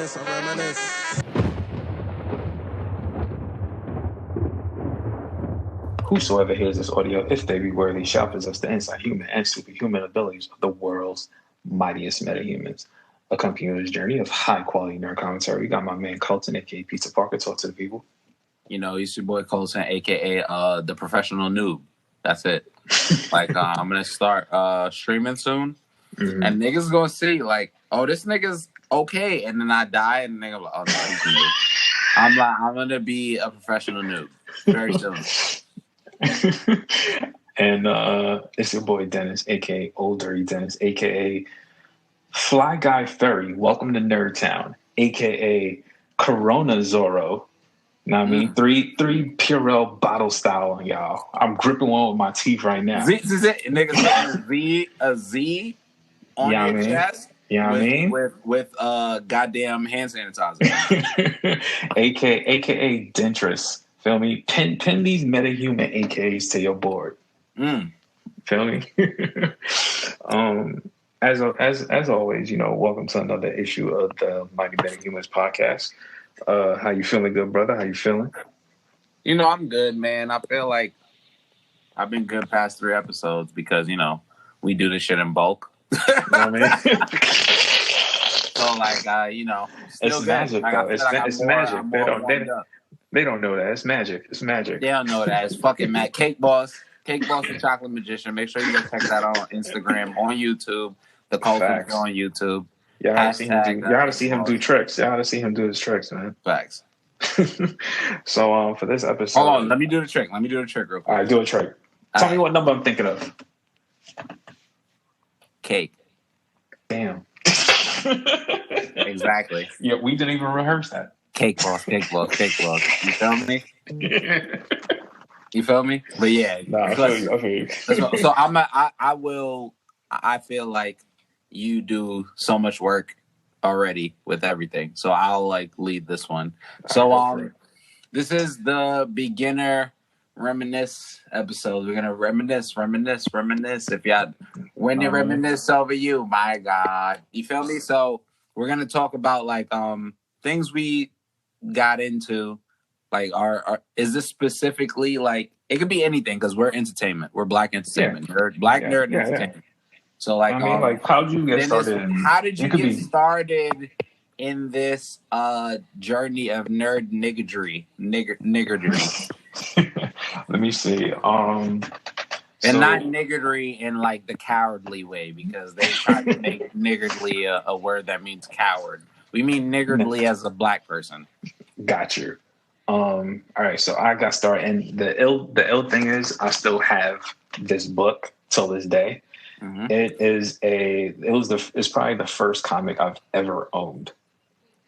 I reminisce. Whosoever hears this audio, if they be worthy, shall possess the inside human and superhuman abilities of the world's mightiest metahumans. Accompanying this journey of high-quality nerd commentary, we got my man Colton, a.k.a. Pizza Parker. Talk to the people. You know, he's your boy Colton, a.k.a. The Professional Noob. That's it. I'm going to start streaming soon. Mm-hmm. And niggas going to see, oh, this nigga's okay. And then I die, and the nigga like, oh, no, he's a noob. I'm going to be a professional noob very soon. And it's your boy Dennis, aka Old Dirty Dennis, aka Fly Guy Ferry. Welcome to Nerd Town, aka Corona Zorro. Now I mean, three Purell bottle style, y'all. I'm gripping one with my teeth right now. Niggas a Z on your chest. Yeah, I mean, with goddamn hand sanitizer, aka Dentress. Feel me? Pin these metahuman AKs to your board. Feel me? As always, you know, welcome to another issue of the Mighty Metahumans podcast. How you feeling, good brother? How you feeling? You know, I'm good, man. I feel like I've been good past 3 episodes because, you know, we do this shit in bulk. You know what I mean? So, you know, it's magic, though. It's magic. They don't know that. It's magic. It's magic. They don't know that. It's fucking mad. Cakeboss, the Chocolate Magician. Make sure you go check that out on Instagram, on YouTube. The COLTON on YouTube. Y'all gotta see him do tricks. Y'all gotta see him do his tricks, man. Facts. So for this episode, hold on. Let me do the trick. Real quick. All right, do a trick. Tell me what number I'm thinking of. Cake. Damn. Exactly. Yeah, we didn't even rehearse that. Cakeboss. You feel me? You feel me? But yeah. Nah, I feel you. So I feel like you do so much work already with everything. So I'll lead this one. So this is the beginner reminisce episode. We're gonna reminisce. If y'all when they reminisce over you, my God. You feel me? So we're gonna talk about things we got into. Is this specifically it could be anything because we're entertainment. We're black entertainment. Nerd entertainment. So how'd you get started? How did you get started in this journey of nerd niggardry? Let me see. And not niggardry in the cowardly way because they tried to make niggardly a word that means coward. We mean niggardly as a black person. Got you. All right, so I got started, and the ill thing is I still have this book till this day. Mm-hmm. It's probably the first comic I've ever owned.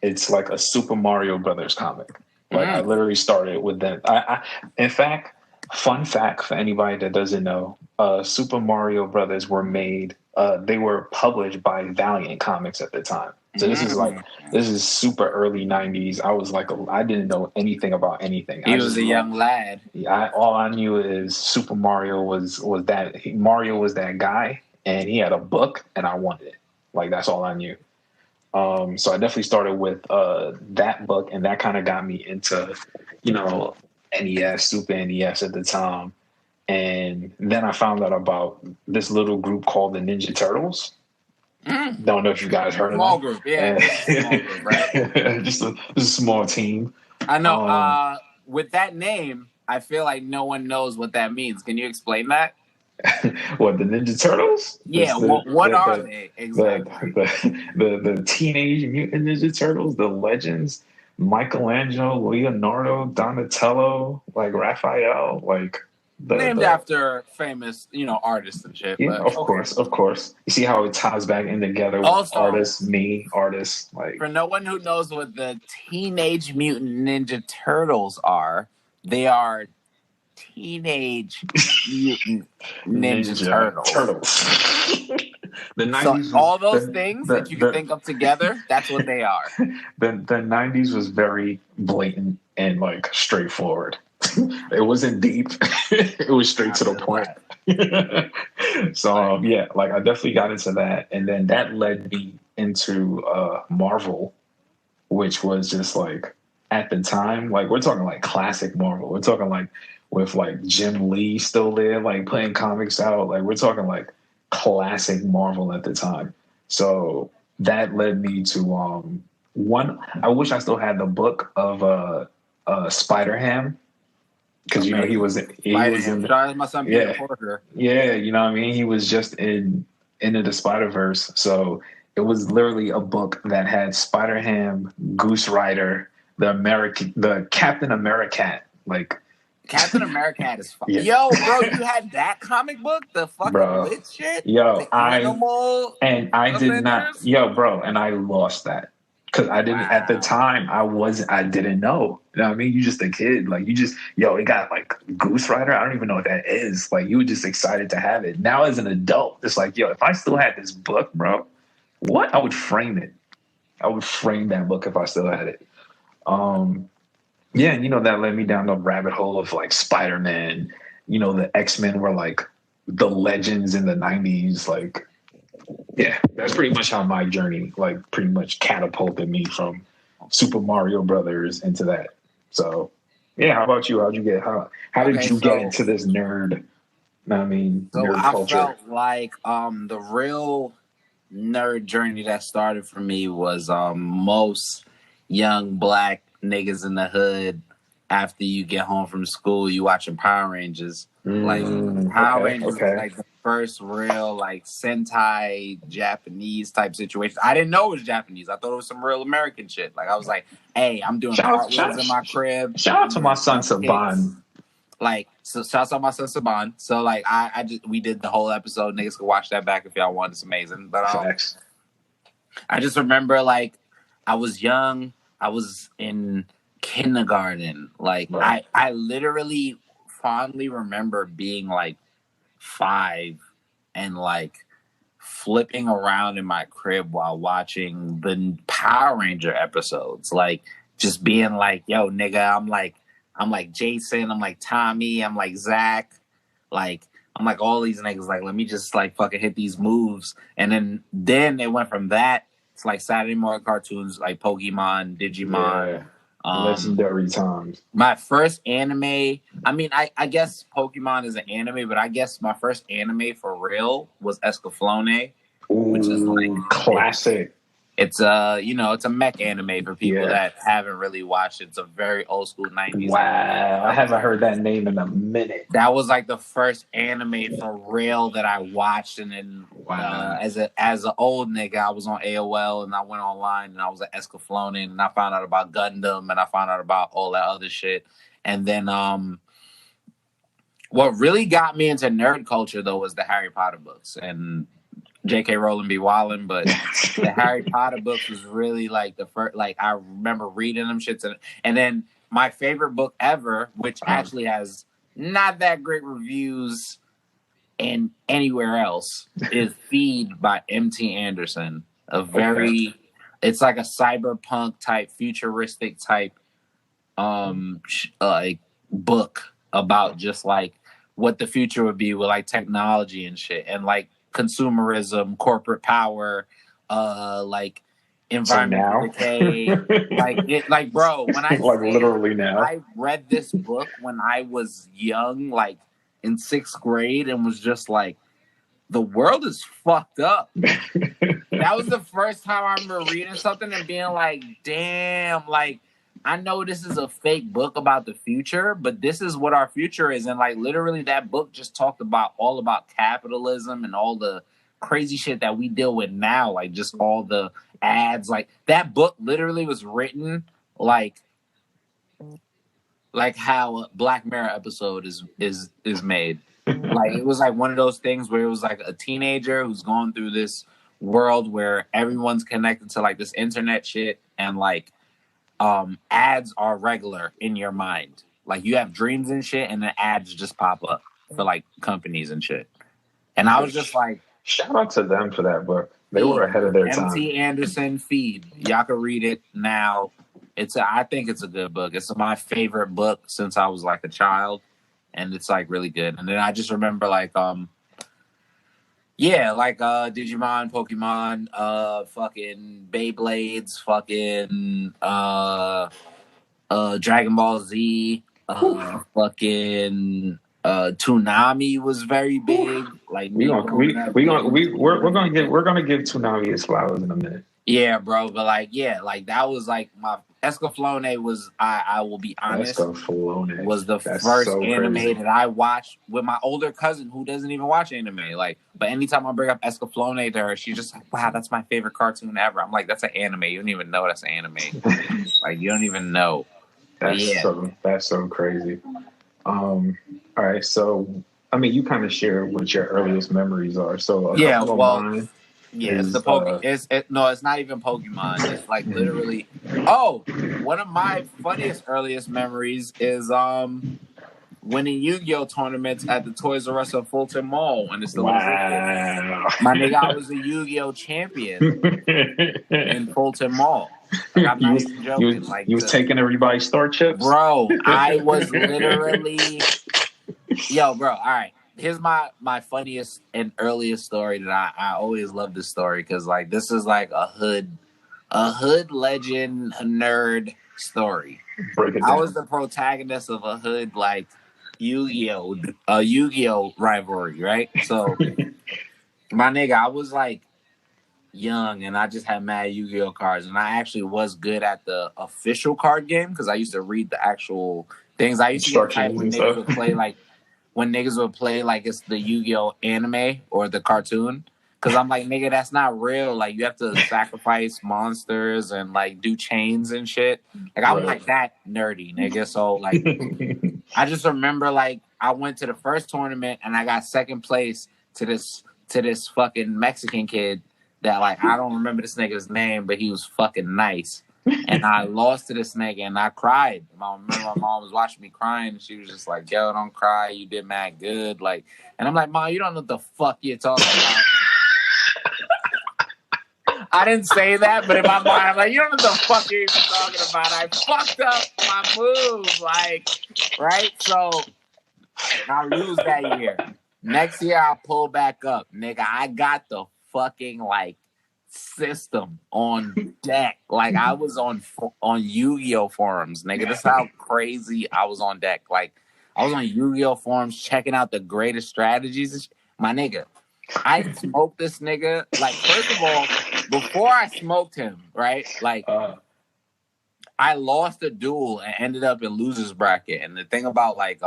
It's like a Super Mario Brothers comic. I literally started with that. In fact, fun fact for anybody that doesn't know, Super Mario Brothers were made. They were published by Valiant Comics at the time. So this is super early 90s. I was I didn't know anything about anything. He was a young lad. All I knew is Super Mario was that Mario was that guy, and he had a book, and I wanted it. That's all I knew. So I definitely started with that book, and that kind of got me into, NES, Super NES at the time. And then I found out about this little group called the Ninja Turtles. Don't know if you guys heard of them. Small group, yeah. Small group, right? just a small team. I know. With that name, I feel like no one knows what that means. Can you explain that? What, the Ninja Turtles? Yeah, what are they exactly? The Teenage Mutant Ninja Turtles, the legends, Michelangelo, Leonardo, Donatello, Raphael, named after famous, artists and shit. Yeah, but, of course. You see how it ties back in together with also, artists. For no one who knows what the Teenage Mutant Ninja Turtles are, they are Teenage Mutant Ninja Turtles. The 90s so all those things that you can think of together, that's what they are. The 90s was very blatant and straightforward. It wasn't deep. It was straight to the point. So I definitely got into that, and then that led me into Marvel which was just like at the time, like we're talking like classic Marvel. We're talking like with like Jim Lee still there, like playing comics out. Like we're talking like classic Marvel at the time. So that led me to one. I wish I still had the book of Spider Ham, because you know he was in my son Peter Porter. Yeah, you know what I mean? He was just in Into the Spider-Verse. So it was literally a book that had Spider-Ham, Goose Rider, the Captain America, like Captain America is fun. Yeah. Yo, bro, you had that comic book? The fucking lit shit? Yo, the animal I did not. Yo, bro, and I lost that. Because I didn't at the time. I didn't know. You know what I mean? You just a kid. Like it got like Goose Rider. I don't even know what that is. Like you were just excited to have it. Now as an adult, it's like, yo, if I still had this book, bro, what? I would frame it. I would frame that book if I still had it. Yeah, and that led me down the rabbit hole of like Spider-Man. The X-Men were like the legends in the 90s. Like, yeah, that's pretty much how my journey, like, pretty much catapulted me from Super Mario Brothers into that. So, yeah, how about you? How did you get into this nerd? Nerd culture? I felt like the real nerd journey that started for me was most young black niggas in the hood. After you get home from school, you watching Power Rangers. Power Rangers was like the first real like Sentai Japanese type situation. I didn't know it was Japanese. I thought it was some real American shit. Like I was like, hey, I'm doing cartwheels in my crib. Shout out to my son Saban. Shout out to my son Saban. So like we did the whole episode. Niggas can watch that back if y'all want. It's amazing. But I just remember like I was young. I was in kindergarten. Like I literally fondly remember being like 5 and like flipping around in my crib while watching the Power Ranger episodes. Like just being like, yo, nigga, I'm like Jason, I'm like Tommy, I'm like Zach, like I'm like all these niggas, like let me just like fucking hit these moves. And then it went from that to like Saturday morning cartoons like Pokemon, Digimon. Yeah. Legendary times. My first anime, I guess Pokemon is an anime, but I guess my first anime for real was Escaflowne, which is like classic. It's it's a mech anime for people that haven't really watched it. It's a very old school 90s. Wow, I haven't heard that name in a minute. That was like the first anime for real that I watched, and then as an old nigga, I was on AOL and I went online and I was at Escaflowne and I found out about Gundam and I found out about all that other shit. And then what really got me into nerd culture though was the Harry Potter books, and J.K. Rowling be wildin', but the Harry Potter books was really like the first. Like I remember reading them shits, and then my favorite book ever, which actually has not that great reviews in anywhere else, is Feed by M.T. Anderson. It's like a cyberpunk type, futuristic type, like book about just like what the future would be with like technology and shit, and like consumerism, corporate power, like environmental decay, like bro. When I like literally now, I read this book when I was young, like in 6th grade, and was just like, the world is fucked up. That was the first time I remember reading something and being like, damn, like I know this is a fake book about the future, but this is what our future is. And like literally that book just talked about all about capitalism and all the crazy shit that we deal with now. Like just all the ads, like that book literally was written like how a Black Mirror episode is made. Like it was like one of those things where it was like a teenager who's going through this world where everyone's connected to like this internet shit, and like ads are regular in your mind. Like you have dreams and shit, and the ads just pop up for like companies and shit. And I was just like, shout out to them for that book. They were ahead of their time. M.T. Anderson, Feed. Y'all can read it now. I think it's a good book. It's my favorite book since I was like a child, and it's like really good. And then I just remember like Yeah, like Digimon, Pokemon, fucking Beyblades, fucking Dragon Ball Z, fucking Toonami was very big. Like me growing up, we're gonna give Toonami his flowers in a minute. yeah, bro. But like, yeah, like that was like my Escaflowne was. I will be honest, Escaflowne was the That's first so anime crazy. that I watched with my older cousin who doesn't even watch anime. Like, but anytime I bring up Escaflowne to her, she's just like, "Wow, that's my favorite cartoon ever." I'm like, "That's an anime. You don't even know that's an anime. Like, you don't even know." But yeah, That's so crazy. All right, so I mean, you kind of share what your earliest memories are. So a yeah. couple of Well, mine yeah. It's the is Poke. No, it's not even Pokemon. It's like literally. Oh, one of my funniest earliest memories is winning Yu-Gi-Oh tournaments at the Toys R Us of Fulton Mall when it still existed. wow. My nigga, I was a Yu-Gi-Oh champion in Fulton Mall. Like, I'm not even joking. You was taking everybody's store chips, bro. I was literally, yo, bro. All right, here's my funniest and earliest story that I always love this story because like this is like a hood legend, a nerd story. Break it I down. was the protagonist of a hood like Yu-Gi-Oh rivalry, right? So my nigga, I was like young and I just had mad Yu-Gi-Oh cards, and I actually was good at the official card game because I used to read the actual things. I used to get tight when niggas would play like it's the Yu-Gi-Oh anime or the cartoon. Cause I'm like, nigga, that's not real. Like you have to sacrifice monsters and like do chains and shit. Like I'm like that nerdy, nigga. So like I just remember like I went to the first tournament and I got second place to this fucking Mexican kid that like I don't remember this nigga's name, but he was fucking nice. And I lost to this nigga and I cried. I remember my mom was watching me crying and she was just like, "Yo, don't cry. You did mad good." Like, and I'm like, "Mom, you don't know what the fuck you're talking about." I didn't say that, but in my mind, I'm like, "You don't know what the fuck you're even talking about." I fucked up my move, like, right? So I lose that year. Next year, I'll pull back up, nigga. I got the fucking like system on deck. Like I was on Yu-Gi-Oh forums, nigga. This is how crazy I was on deck. Like I was on Yu-Gi-Oh forums checking out the greatest strategies. My nigga, I smoked this nigga. Like first of all, before I smoked him, right? Like I lost a duel and ended up in losers bracket. And the thing about like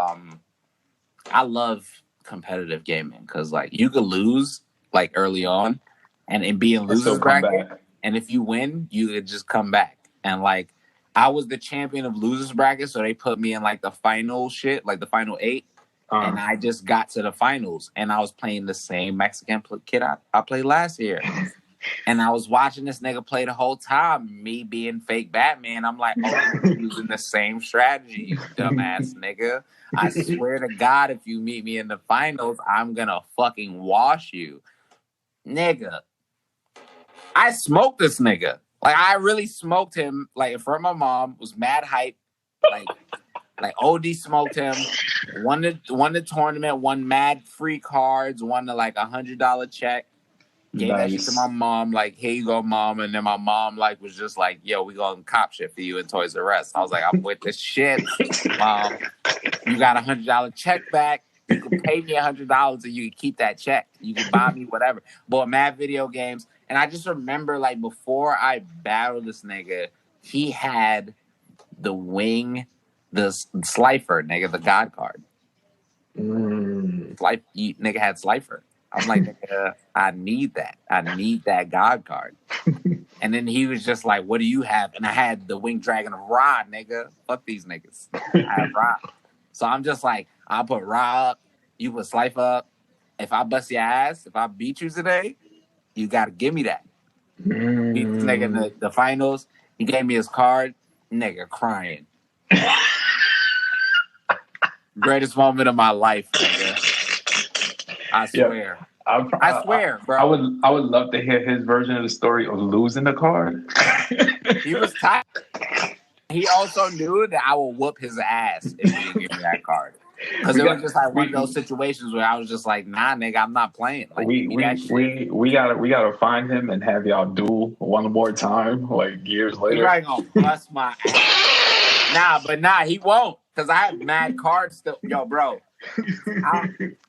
I love competitive gaming because like you could lose like early on and be in losers bracket, and if you win, you could just come back. And like I was the champion of losers bracket, so they put me in like the final shit, like the final 8, and I just got to the finals, and I was playing the same Mexican kid I played last year. And I was watching this nigga play the whole time, me being fake Batman. I'm like, oh, using the same strategy, you dumbass nigga. I swear to God, if you meet me in the finals, I'm gonna fucking wash you. Nigga. I smoked this nigga. Like, I really smoked him, like, in front of my mom, was mad hype. Like OD smoked him, won the tournament, won mad free cards, won the, like, $100 check. Gave that shit to my mom, like, "Here you go, mom." And then my mom, like, was just like, "Yo, we gonna cop shit for you in Toys R Us." I was like, "I'm with this shit, mom. You got $100 check back. You can pay me $100 and you can keep that check. You can buy me whatever." Bought mad video games. And I just remember, like, before I battled this nigga, he had the wing, the Slifer, nigga, the God card. Nigga had Slifer. I'm like, nigga, I need that. I need that God card. And then he was just like, "What do you have?" And I had the Winged Dragon of Ra, nigga. Fuck these niggas. I have Ra. So I'm just like, I'll put Ra up. You put Slife up. If I bust your ass, if I beat you today, you got to give me that. Beat this nigga in the finals. He gave me his card. Nigga crying. Greatest moment of my life, nigga. I swear. Yeah. I swear, bro. I would love to hear his version of the story of losing the card. He was tired. He also knew that I would whoop his ass if he didn't give me that card. Because it was just like one of those situations where I was just like, nah, nigga, I'm not playing. Like, we gotta find him and have y'all duel one more time, like years later. He probably gonna bust my ass. Nah, he won't. Because I have mad cards still. Yo, bro.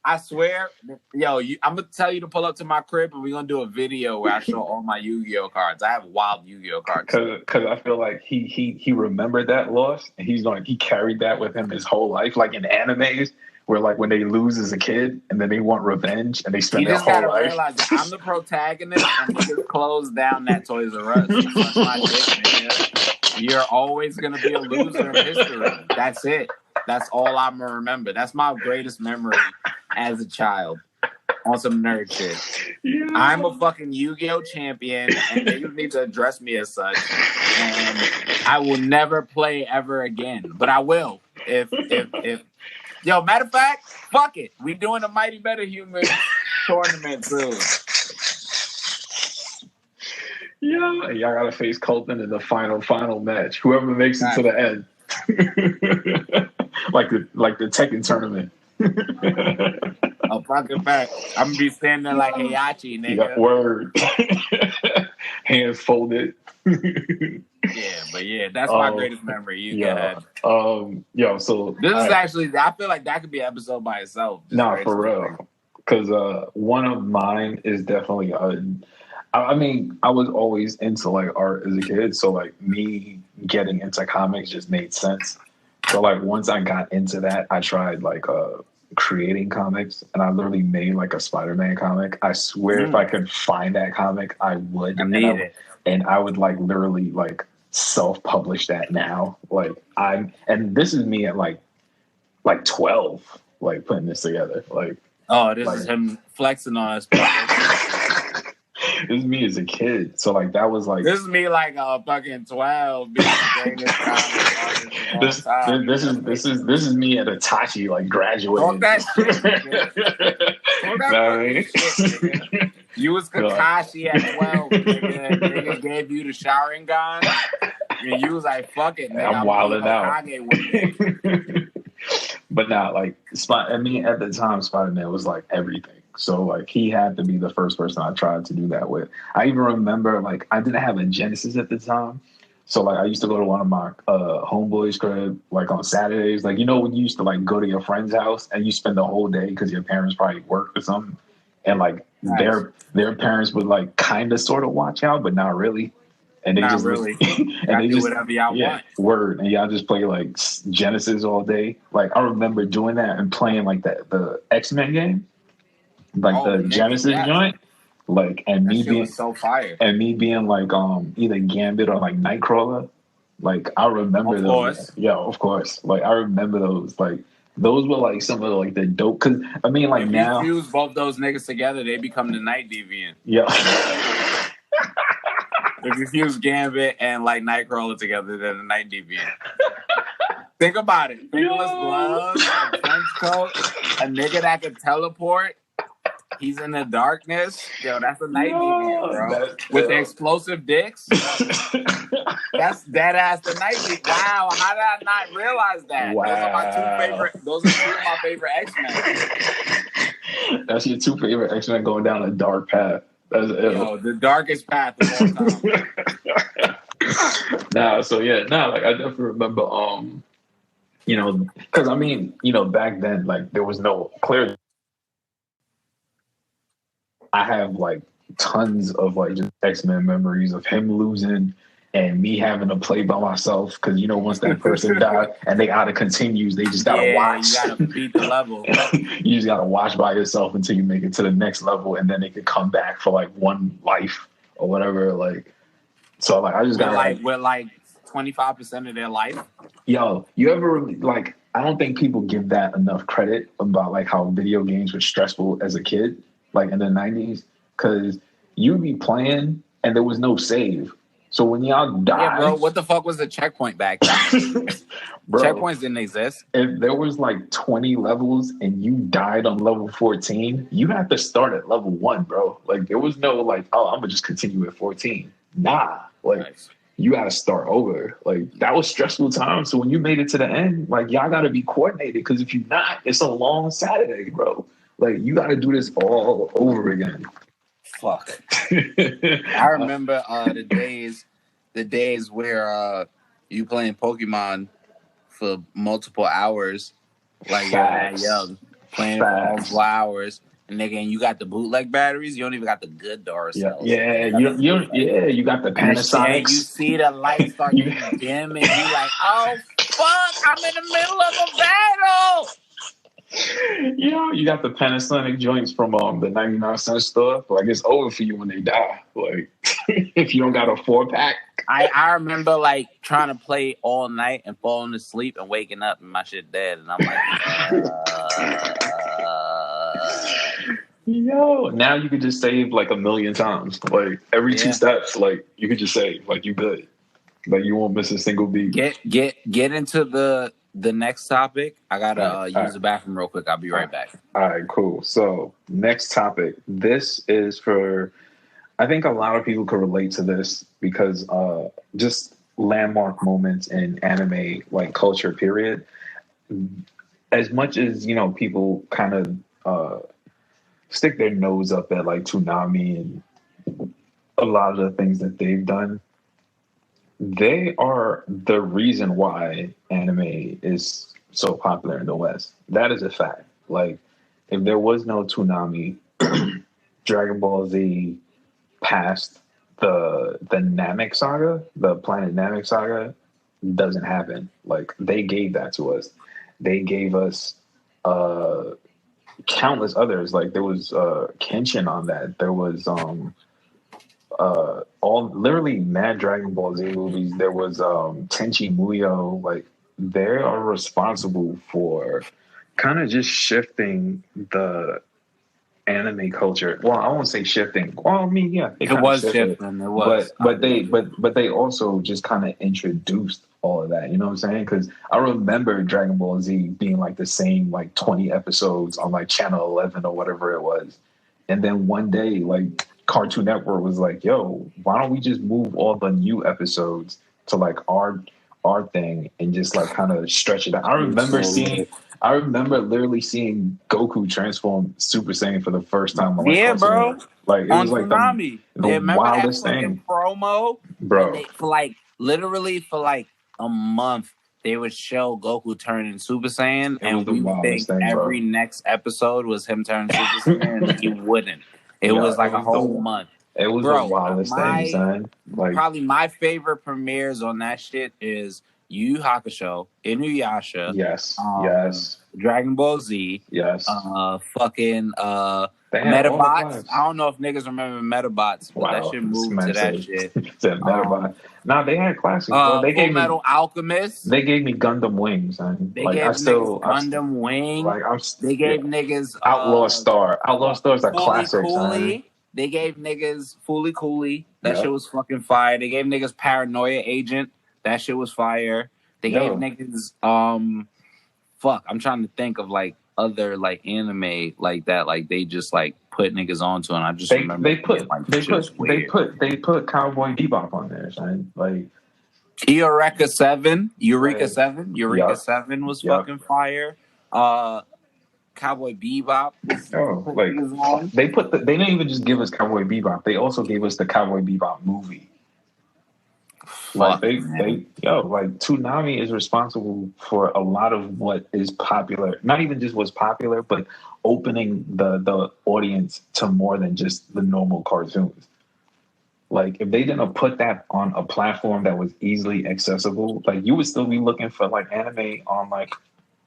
I swear, yo, I'm gonna tell you to pull up to my crib and we're gonna do a video where I show all my Yu-Gi-Oh cards. I have wild Yu-Gi-Oh cards. Because I feel like he remembered that loss and he carried that with him his whole life, like in animes where like when they lose as a kid and then they want revenge and they spend their whole life. You just gotta realize that I'm the protagonist and niggas close down that Toys R Us. That's my dick, nigga. You're always gonna be a loser in history. That's it. That's all I'm gonna remember. That's my greatest memory as a child on some nerd shit. Yeah. I'm a fucking Yu-Gi-Oh champion, and they need to address me as such. And I will never play ever again, but I will if. Yo, matter of fact, fuck it. We doing a Mighty Metahumans tournament soon. Yeah, y'all gotta face Colton in the final match. Whoever makes it to the end. like the Tekken tournament. Oh, fucking fact. I'm gonna be standing there like Heihachi, nigga. Yeah, word. Hands folded. But that's my greatest memory. Yo, so this is actually, I feel like that could be an episode by itself. Nah, for real. Because one of mine is definitely I mean, I was always into like art as a kid, so like me getting into comics just made sense. So like once I got into that, I tried like creating comics, and I literally made like a Spider-Man comic. I swear, if I could find that comic, I would. And I would like literally like self-publish that now. Like and this is me at like 12, like putting this together. Like, oh, this is him flexing on us. This is me as a kid, so like that was like. This is me like fucking 12. Being this is me at Itachi, like graduating. You was Kakashi at 12. Nigga gave you the Sharingan, and you was like, "Fuck it, nigga, I'm wilding out." But now, like, at the time, Spider-Man was like everything. So like he had to be the first person I tried to do that with. I even remember like I didn't have a Genesis at the time. So like I used to go to one of my homeboys' crib like on Saturdays. Like, you know, when you used to like go to your friend's house and you spend the whole day because your parents probably worked or something. And like their parents would like kind of sort of watch out, but not really. And they just really. And they just whatever y'all want. Word. And y'all just play like Genesis all day. Like I remember doing that and playing like the X-Men game. Like the Genesis joint, like, and me being so fire, and me being like either Gambit or like Nightcrawler, like I remember those. Yeah, of course. Like I remember those. Like those were like some of like the dope. Because I mean, like if now, you fuse both those niggas together, they become the Night Deviant. Yeah. If you fuse Gambit and like Nightcrawler together, they're the Night Deviant. Think about it. Fingerless gloves, a trench coat, a nigga that can teleport. He's in the darkness. Yo, that's a Night Deviant, bro. With the explosive dicks. That's dead ass the Night Deviant. Wow, how did I not realize that? Wow. Those are two of my favorite X-Men. That's your two favorite X-Men going down a dark path. That's Yo, the darkest path of all time. Like I definitely remember you know, because I mean, you know, back then like there was no clear. I have like tons of like just X-Men memories of him losing and me having to play by myself because, you know, once that person died and they gotta continues, they just gotta watch. You gotta beat the level. You just gotta watch by yourself until you make it to the next level, and then they could come back for like one life or whatever. Like, so like I just gotta with like 25% of their life. Yo, you ever like? I don't think people give that enough credit about like how video games were stressful as a kid. Like in the 90s, because you'd be playing and there was no save. So when y'all died... Yeah, bro, what the fuck was the checkpoint back then? Bro, checkpoints didn't exist. If there was like 20 levels and you died on level 14, you had to start at level 1, bro. Like there was no like, oh, I'm going to just continue at 14. Nah. Like you got to start over. Like, that was stressful time. So when you made it to the end, like, y'all got to be coordinated, because if you're not, it's a long Saturday, bro. Like, you got to do this all over again. Fuck. I remember the days where you playing Pokemon for multiple hours, like you're that young, playing for multiple hours. And nigga, and you got the bootleg batteries. You don't even got the good Duracell cells. Yeah, you got the Panasonics. You see the lights start getting dim, and you like, oh fuck, I'm in the middle of a battle. You got the Panasonic joints from the 99-cent store. Like, it's over for you when they die. Like, if you don't got a 4-pack. I remember like trying to play all night and falling asleep and waking up and my shit dead, and I'm like, yo, now you could just save like 1,000,000 times. Like, every 2 steps, like, you could just save. Like, you good. Like, you won't miss a single beat. Get into the next topic. I gotta use the bathroom real quick. I'll be right back. All right, cool. So, next topic. This is for, I think a lot of people could relate to this, because just landmark moments in anime, like, culture, period. As much as, people kind of stick their nose up at, like, Toonami and a lot of the things that they've done, they are the reason why anime is so popular in the West. That is a fact. Like, if there was no Toonami, Dragon Ball Z past the Namek saga, the Planet Namek saga, doesn't happen. Like, they gave that to us. They gave us countless others. Like, there was Kenshin on that. There was literally mad Dragon Ball Z movies. There was Tenchi Muyo. Like, they are responsible for kind of just shifting the anime culture. Well, I won't say shifting. Well, I mean, yeah, it was shifting. It was, but they also just kind of introduced all of that. You know what I'm saying? Because I remember Dragon Ball Z being like the same, like, 20 episodes on like Channel 11 or whatever it was, and then one day, like, Cartoon Network was like, yo, why don't we just move all the new episodes to like our thing and just like kind of stretch it out. I remember literally seeing Goku transform Super Saiyan for the first time on, like, bro. Like, it on was like Tsunami. the wildest that thing. Promo, bro. For like a month, they would show Goku turning Super Saiyan, and we would think every next episode was him turning Super Saiyan, and he wouldn't. It was like a whole month. It was the wildest thing, son. Like, probably my favorite premieres on that shit is Yu Yu Hakusho, Inuyasha, yes, Dragon Ball Z, yes, fucking Metabots. I don't know if niggas remember Metabots, but that shit moved to that shit. Metabot. Nah, they had classics. They gave me Metal Alchemist. They gave me Gundam Wings, man. They gave niggas Gundam Wing. They gave niggas Outlaw Star. Outlaw Star is a classic, son. They gave niggas Fooly Cooly. That shit was fucking fire. They gave niggas Paranoia Agent. That shit was fire. They gave niggas fuck. I'm trying to think of like other like anime like that. Like they just like put niggas onto, and I just remember they put Cowboy Bebop on there, son. Like Eureka 7 was fucking fire. Cowboy Bebop. They didn't even just give us Cowboy Bebop. They also gave us the Cowboy Bebop movie. Like Toonami is responsible for a lot of what is popular. Not even just what's popular, but opening the audience to more than just the normal cartoons. Like, if they didn't put that on a platform that was easily accessible, like, you would still be looking for like anime on like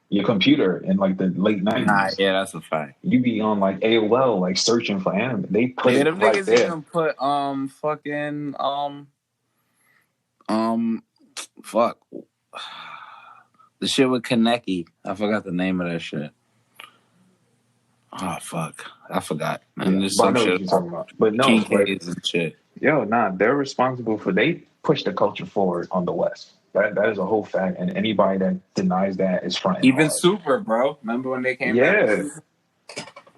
your computer in like the late 90s. Nah, yeah, that's a fact. You be on like AOL, like searching for anime. They put it right there. Even put fuck the shit with Kaneki. I forgot the name of that shit. Oh fuck, I forgot. And there's some shit you're talking about, but no, and shit. Yo, they're responsible for. They push the culture forward on the West. That is a whole fact, and anybody that denies that is fronting. Even Super, bro. Remember when they came back? Yeah.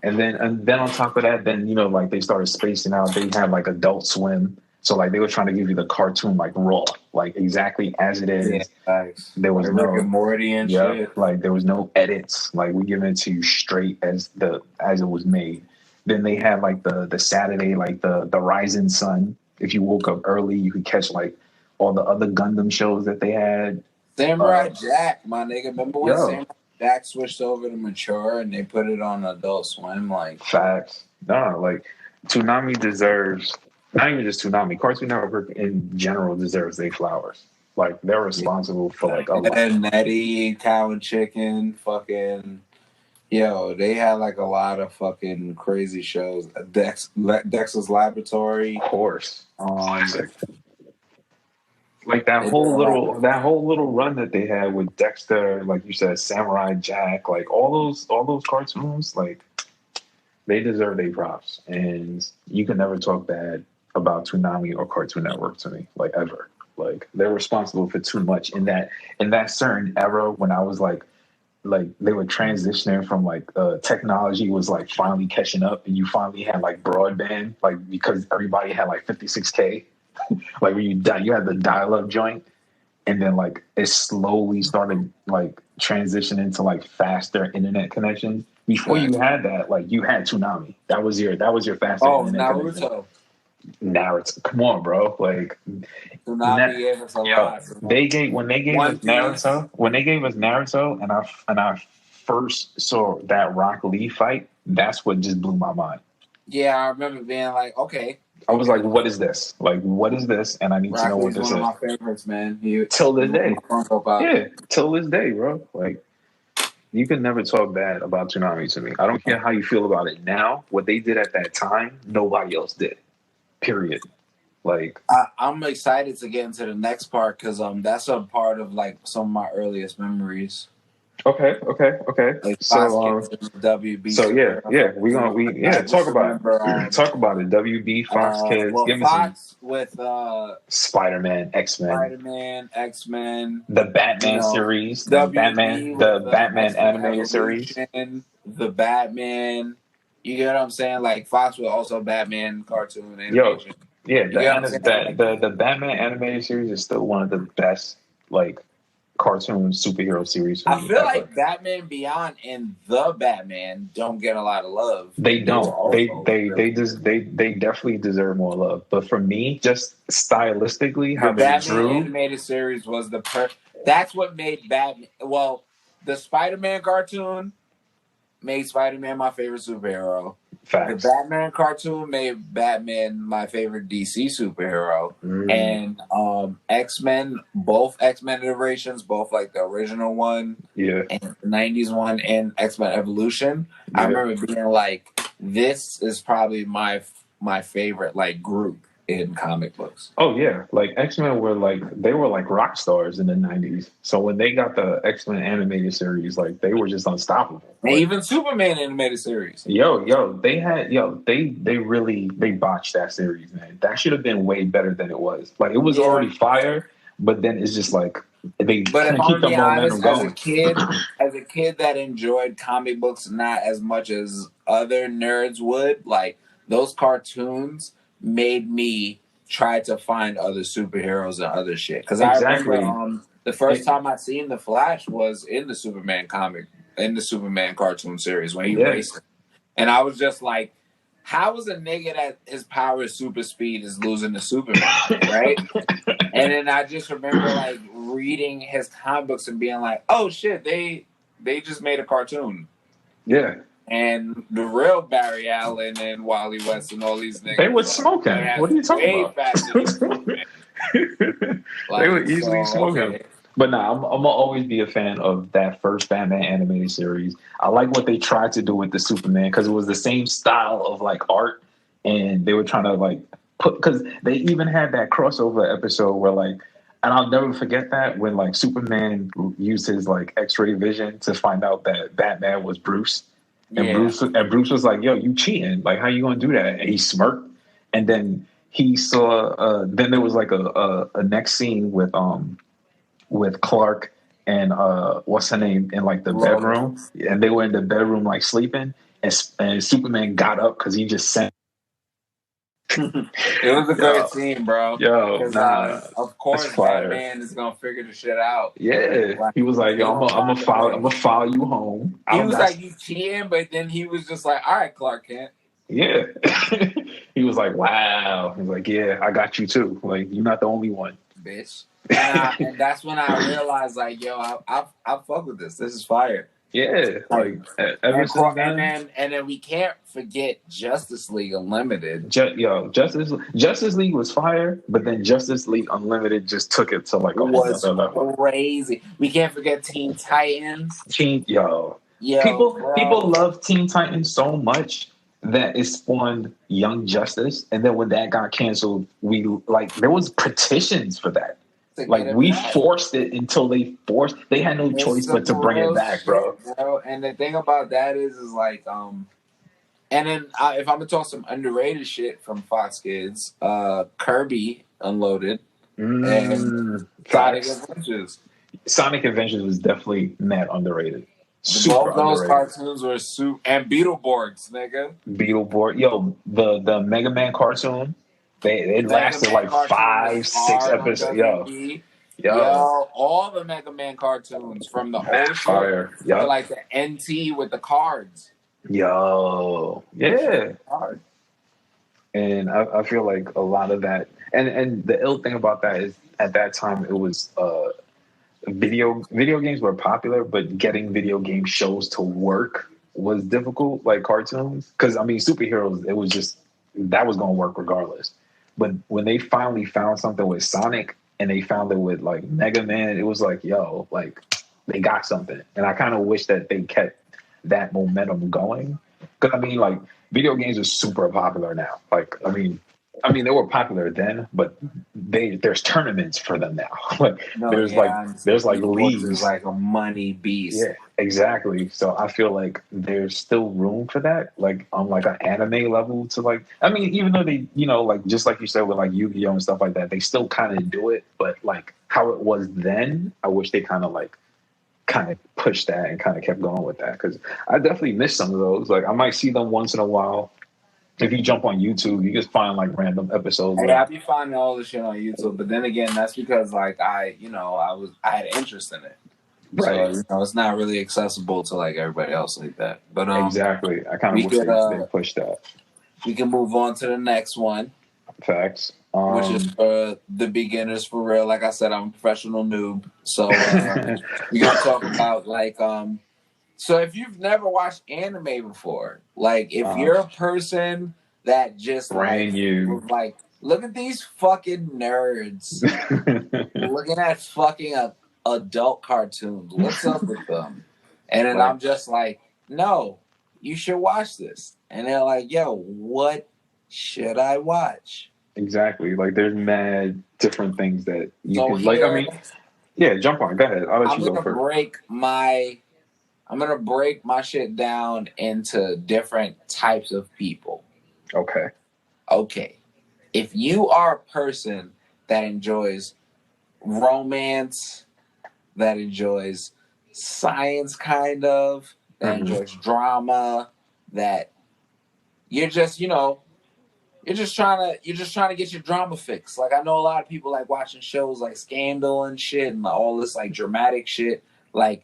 And then on top of that, then like they started spacing out. They had like Adult Swim, So like they were trying to give you the cartoon like raw, like exactly as it is. Yeah, nice. There was like no Rick and Morty and shit. like there was no edits. Like we give it to you straight as it was made. Then they had like the Saturday, like the Rising Sun. If you woke up early, you could catch like all the other Gundam shows that they had. Samurai Jack, my nigga. Remember when Yo. Samurai Jack switched over to Mature and they put it on Adult Swim? Like Facts. No, like Toonami deserves, not even just Toonami, Cartoon Network in general deserves their flowers. Like they're responsible for like a lot. and Nettie, Cow and Chicken, fucking yo, they had like a lot of fucking crazy shows. Dexter's Laboratory, Of course. Classic. Like that whole little run that they had with Dexter, like you said, Samurai Jack, like all those cartoons, like they deserve their props. And you can never talk bad about Toonami or Cartoon Network to me, like ever. Like they're responsible for too much in that certain era when I was like they were transitioning from like technology was like finally catching up, and you finally had like broadband, like because everybody had like 56K. Like when you had the dial-up joint, and then like it slowly started like transitioning to like faster internet connections. Before you had that, like you had Toonami. That was your faster internet connection. Naruto. Come on, bro. Like Toonami gave us a lot. When they gave us Naruto, and I first saw that Rock Lee fight, that's what just blew my mind. Yeah, I remember being like, okay. I was like, what is this? Like, what is this? And I need to know what this is. One of my favorites, man. Till this day. Yeah, till this day, bro. Like, you can never talk bad about Toonami to me. I don't care how you feel about it now. What they did at that time, nobody else did. Period. Like, I'm excited to get into the next part because that's a part of like some of my earliest memories. Okay. Like so WB. So talk about it. WB, Fox Kids. Well, give me Fox some. With Spider-Man, X-Men, the Batman series, the Batman animated series, the Batman. You get what I'm saying? Like Fox was also Batman cartoon animation. The Batman animated series is still one of the best like cartoon superhero series for me. I feel like Batman Beyond and the Batman don't get a lot of love. They don't. They definitely deserve more love. But for me, just stylistically, how they drew, animated series was that's what made Batman. Well, the Spider-Man cartoon made Spider-Man my favorite superhero. Facts. The Batman cartoon made Batman my favorite DC superhero. And X-Men, both X-Men iterations, both like the original one, and the 90s one, and X-Men Evolution. I remember being like, this is probably my favorite like group in comic books. Oh yeah, like X-Men were like rock stars in the 90s. So when they got the X-Men animated series, like they were just unstoppable. And even Superman animated series. They botched that series, man. That should have been way better than it was. Like it was already fire, but then it's just like they keep the momentum going. As a kid that enjoyed comic books not as much as other nerds would, like those cartoons made me try to find other superheroes and other shit. Because I remember the first time I seen the Flash was in the Superman comic, in the Superman cartoon series when he raced. And I was just like, how is a nigga that his power is super speed is losing to Superman, right? And then I just remember like reading his comic books and being like, oh shit, they just made a cartoon. Yeah. And the real Barry Allen and Wally West and all these niggas. They were smoking. What are you talking about? They were easily smoking. Okay. But I'm gonna always be a fan of that first Batman animated series. I like what they tried to do with the Superman because it was the same style of like art, and they were trying to like because they even had that crossover episode where like, and I'll never forget that when like Superman used his like X-ray vision to find out that Batman was Bruce. And Bruce was like, yo, you cheating. Like, how you going to do that? And he smirked. And then he saw, then there was like a next scene with Clark and what's her name in like the bedroom. And they were in the bedroom like sleeping. And Superman got up because he just sent It was a great scene, bro. Yo, nah, of course, that's fire. Batman is gonna figure the shit out. Yeah, Like, he was like, "Yo, I'm gonna follow you home." He was like, "You cheating," but then he was just like, "All right, Clark Kent." Yeah, he was like, "Wow." He was like, "Yeah, I got you too. Like, you're not the only one, bitch." And that's when I realized, like, yo, I fuck with this. This is fire. Yeah, like ever since then, and then we can't forget Justice League Unlimited. Justice League was fire, but then Justice League Unlimited just took it to like a whole other level. Crazy. We can't forget Teen Titans. People love Teen Titans so much that it spawned Young Justice, and then when that got canceled, there was petitions for that. Like we forced it until they had no choice but to bring it back, bro. And the thing about that is like, and then if I'm gonna talk some underrated shit from Fox Kids, Kirby Unloaded and Sonic Adventures. Sonic Adventures was definitely mad underrated. Both those cartoons were super, and Beetleborgs, nigga. Beetleborg, yo, the Mega Man cartoon. It lasted like 5, 6 episodes. Yo, all the Mega Man cartoons from the old fire. To like the NT with the cards. Yo, yeah. And I feel like a lot of that, and the ill thing about that is at that time it was video games were popular, but getting video game shows to work was difficult, like cartoons. Because I mean, superheroes, it was just that was going to work regardless. But when they finally found something with Sonic and they found it with like Mega Man, it was like, yo, like they got something. And I kind of wish that they kept that momentum going. Because I mean, like video games are super popular now. Like, I mean, they were popular then, but there's tournaments for them now. Like there's like leagues. Is like a money beast. Yeah, exactly. So I feel like there's still room for that, like on like an anime level to like. I mean, even though they, like just like you said with like Yu-Gi-Oh and stuff like that, they still kind of do it, but like how it was then, I wish they kind of pushed that and kind of kept going with that because I definitely miss some of those. Like I might see them once in a while. If you jump on YouTube, you just find like random episodes. Yeah, I be finding all this shit on YouTube, but then again, that's because like I had interest in it, right? So it's not really accessible to like everybody else like that. But exactly, I kind of wish they pushed that. We can move on to the next one. Facts. Which is for the beginners for real. Like I said, I'm a professional noob, so we're gonna talk about like So if you've never watched anime before, like if you're a person that just like look at these fucking nerds looking at fucking adult cartoons, what's up with them? And then I'm just like, no, you should watch this. And they're like, yo, what should I watch? Exactly. Like there's mad different things that you can like. I mean, yeah, jump on. Go ahead. I'll let you go first. I'm going to break my shit down into different types of people. Okay. If you are a person that enjoys romance, that enjoys science kind of, that enjoys drama, that you're just, you're just trying to get your drama fix. Like I know a lot of people like watching shows like Scandal and shit and all this like dramatic shit. Like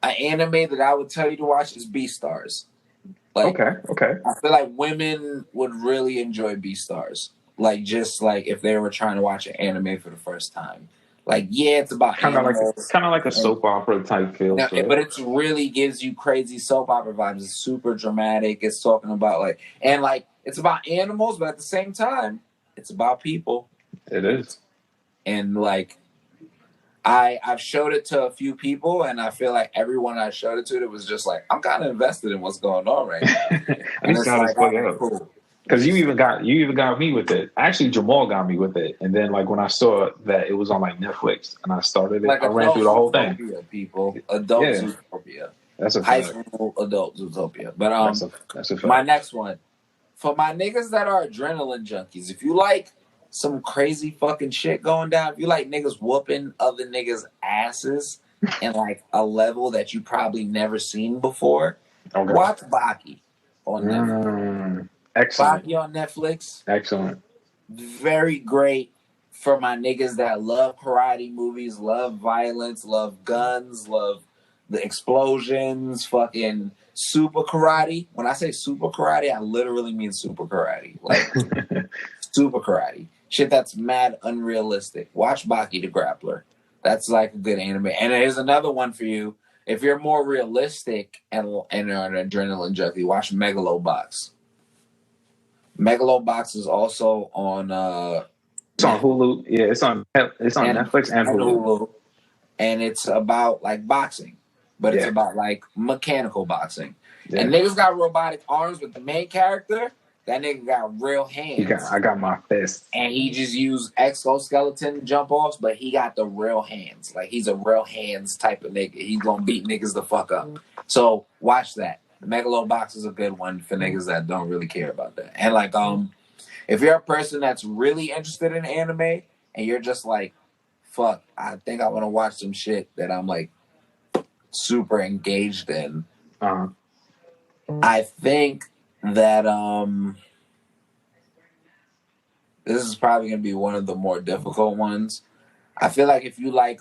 an anime that I would tell you to watch is Beastars. Like, okay. I feel like women would really enjoy Beastars. Like just like if they were trying to watch an anime for the first time. Like it's about kind of like a soap opera type feel. But it really gives you crazy soap opera vibes. It's super dramatic. It's talking about it's about animals, but at the same time, it's about people. It is. And like I've showed it to a few people, and I feel like everyone I showed it to, it was just like, I'm kind of invested in what's going on right now. And it's like, cool. Because you even got me with it. Actually, Jamal got me with it, and then like when I saw that it was on like Netflix, and I started it, I ran through the whole thing. People, adult Zootopia. That's a high school adult Zootopia. But that's a fact. My next one for my niggas that are adrenaline junkies. If you like some crazy fucking shit going down, if you like niggas whooping other niggas' asses in like a level that you probably never seen before, watch Baki on Netflix. Excellent. Baki on Netflix. Excellent. Very great for my niggas that love karate movies, love violence, love guns, love the explosions, fucking super karate. When I say super karate, I literally mean super karate. Like super karate. Shit that's mad unrealistic. Watch Baki the Grappler. That's like a good anime. And here's another one for you. If you're more realistic and are an adrenaline junkie, watch Megalobox. Megalobox is also on It's on Hulu. Yeah, it's on Netflix and Hulu. And it's about like boxing, but it's about like mechanical boxing. Yeah. And niggas got robotic arms, but the main character, that nigga got real hands. I got my fist. And he just used exoskeleton jump offs, but he got the real hands. Like he's a real hands type of nigga. He's gonna beat niggas the fuck up. So watch that. The Megalobox is a good one for niggas that don't really care about that. And like if you're a person that's really interested in anime and you're just like, fuck, I think I want to watch some shit that I'm like super engaged in. I think that this is probably gonna be one of the more difficult ones. I feel like if you like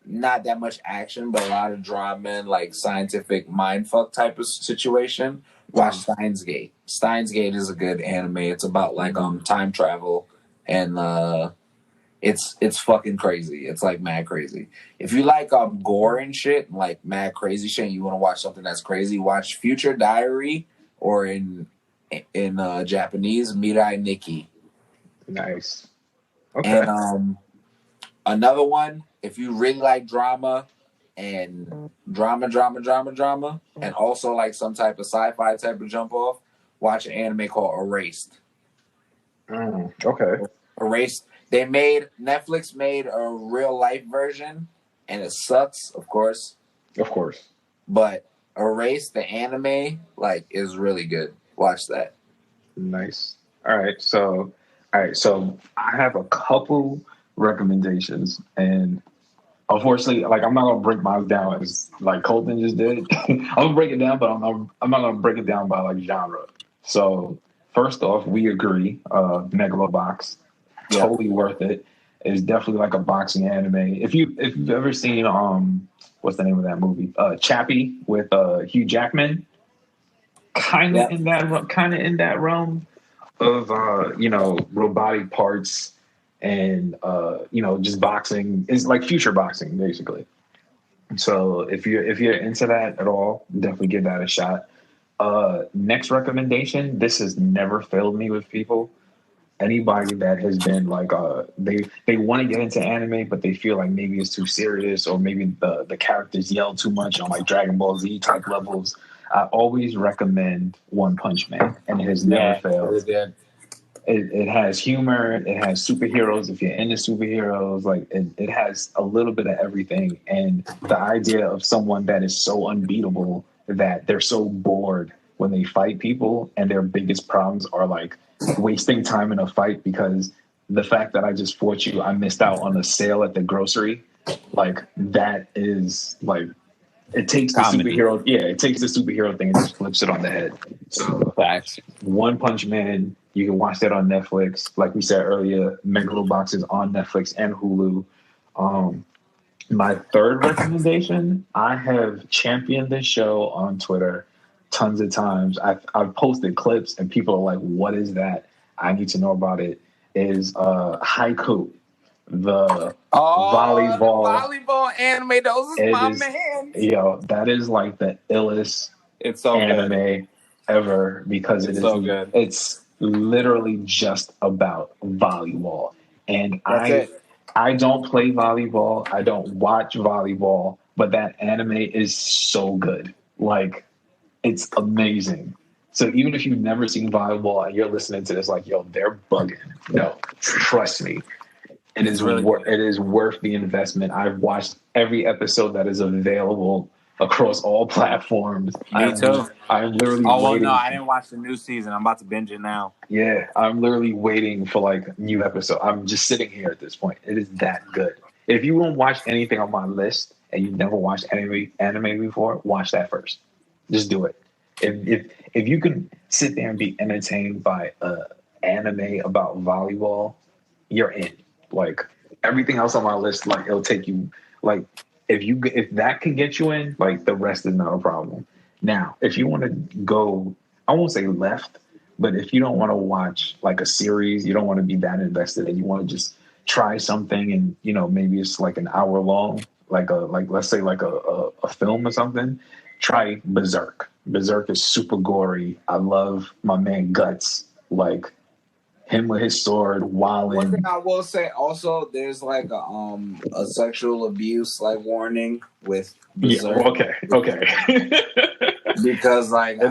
not that much action but a lot of drama and like scientific mindfuck type of situation, watch Steins Gate. Steins Gate is a good anime. It's about like time travel and it's fucking crazy. It's like mad crazy. If you like gore and shit, like mad crazy shit, and you want to watch something that's crazy, watch Future Diary or in Japanese, Mirai Nikki. Nice. Okay. And another one, if you really like drama and drama, and also like some type of sci-fi type of jump off, watch an anime called Erased. Okay. Erased. Netflix made a real life version, and it sucks, of course. Of course. But Erased, the anime, like, is really good. Watch that. Nice. All right. So I have a couple recommendations, and unfortunately, like I'm not gonna break mine down as like Colton just did. I'm gonna break it down, but I'm not gonna break it down by like genre. So first off, we agree. Megalobox, totally worth it. It's definitely like a boxing anime. If you've ever seen what's the name of that movie? Chappie with Hugh Jackman. Kind of in that realm of robotic parts and just boxing. It's like future boxing basically. So if you're into that at all, definitely give that a shot. Next recommendation, this has never failed me with people. Anybody that has been like they want to get into anime but they feel like maybe it's too serious or maybe the characters yell too much on like Dragon Ball Z type levels, I always recommend One Punch Man, and it has never failed. It has humor, it has superheroes if you're into superheroes, like it has a little bit of everything. And the idea of someone that is so unbeatable that they're so bored when they fight people and their biggest problems are like wasting time in a fight because the fact that I just fought you, I missed out on a sale at the grocery, like that is like it takes the superhero. Yeah, it takes the superhero thing and just flips it on the head. So facts. One Punch Man, you can watch that on Netflix. Like we said earlier, Megalobox is on Netflix and Hulu. My third recommendation, I have championed this show on Twitter tons of times. I've posted clips and people are like, "What is that? I need to know about it." Is Haiku. The volleyball anime, those is my man. Yo, that is like the illest anime ever because it's so good. It's literally just about volleyball. And I don't play volleyball. I don't watch volleyball, but that anime is so good. Like, it's amazing. So even if you've never seen volleyball and you're listening to this, like, yo, they're bugging. No, trust me. It is worth the investment. I've watched every episode that is available across all platforms. Me too. I'm literally waiting. No, I didn't watch the new season. I'm about to binge it now. Yeah, I'm literally waiting for like new episode. I'm just sitting here at this point. It is that good. If you won't watch anything on my list and you've never watched anime before, watch that first. Just do it. If you can sit there and be entertained by a anime about volleyball, you're in. Like everything else on my list, like it'll take you. Like if that can get you in, like the rest is not a problem. Now, if you want to go, I won't say left, but if you don't want to watch like a series, you don't want to be that invested, and you want to just try something, and maybe it's like an hour long, like let's say like a film or something. Try Berserk. Berserk is super gory. I love my man Guts. Like him with his sword, wilding. One thing I will say also, there's like a sexual abuse like warning with Berserk. Yeah, okay. Because like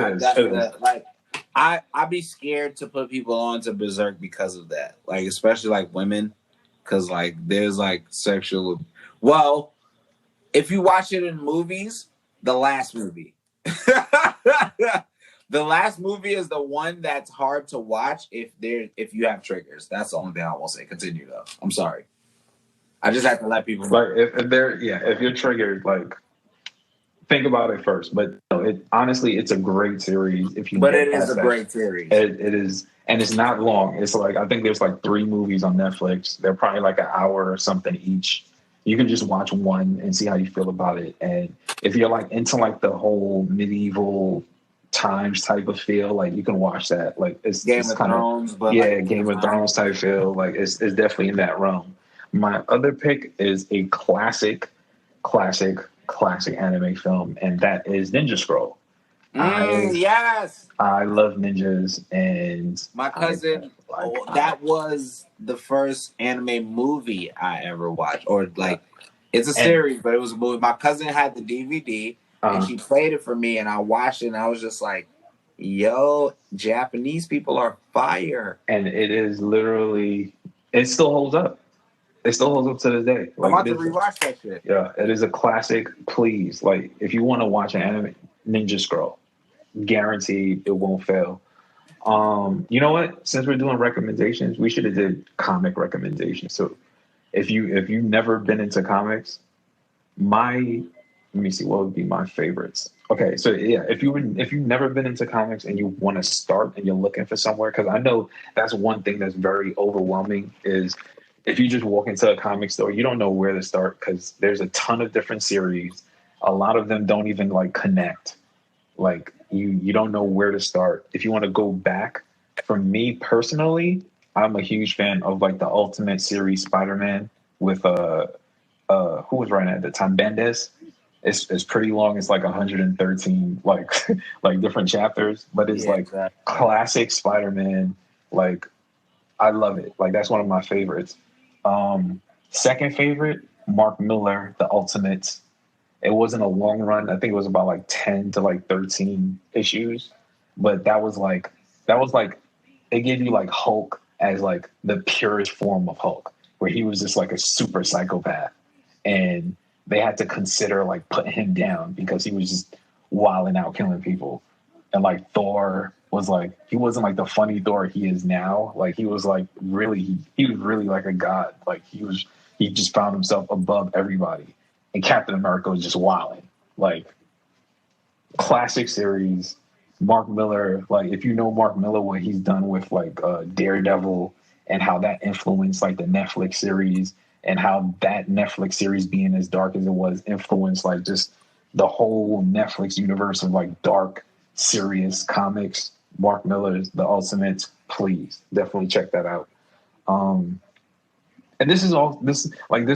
I'd be scared to put people onto Berserk because of that. Like especially like women, because like there's like sexual. Well, if you watch it in movies, the last movie. The last movie is the one that's hard to watch if you have triggers. That's the only thing I will say. Continue though. I'm sorry. I just have to let people know. Like if you're triggered, like think about it first. But honestly, it's a great series. But it is a great series. It is, and it's not long. It's like I think there's like 3 movies on Netflix. They're probably like an hour or something each. You can just watch one and see how you feel about it. And if you're like into like the whole medieval times type of feel, like you can watch that. Like it's Game of Thrones, but Game of Thrones type feel. Like it's definitely in that realm. My other pick is a classic anime film, and that is Ninja Scroll. Yes, I love ninjas, and my cousin. That was the first anime movie I ever watched, or like it's a series, but it was a movie. My cousin had the DVD, and she played it for me, and I watched it, and I was just like, "Yo, Japanese people are fire!" And it is literally, it still holds up. It still holds up to this day. Like, I'm about to rewatch that shit. Yeah, it is a classic. Please, like, if you want to watch an anime, Ninja Scroll, guaranteed it won't fail. You know what? Since we're doing recommendations, we should have did comic recommendations. So, if you've never been into comics, let me see, what would be my favorites? Okay, so yeah, if you've never been into comics and you want to start and you're looking for somewhere, because I know that's one thing that's very overwhelming is. If you just walk into a comic store, you don't know where to start because there's a ton of different series. A lot of them don't even like connect. Like you don't know where to start. If you want to go back, for me personally, I'm a huge fan of like the Ultimate Series Spider-Man with who was writing at the time, Bendis. It's pretty long. It's like 113 like like different chapters, but it's classic Spider-Man. Like I love it. Like that's one of my favorites. Second favorite, Mark Millar, The Ultimates. It wasn't a long run. I think it was about like 10 to like 13 issues, but that was like it gave you like Hulk as like the purest form of Hulk, where he was just like a super psychopath, and they had to consider like putting him down because he was just wilding out, killing people, and like Thor was like he wasn't like the funny Thor he is now. Like he was like really he was really like a god. Like he just found himself above everybody. And Captain America was just wilding. Like classic series. Mark Millar, like if you know Mark Millar, what he's done with like Daredevil and how that influenced like the Netflix series and how that Netflix series being as dark as it was influenced like just the whole Netflix universe of like dark, serious comics. Mark Millar's The Ultimate, please definitely check that out. And this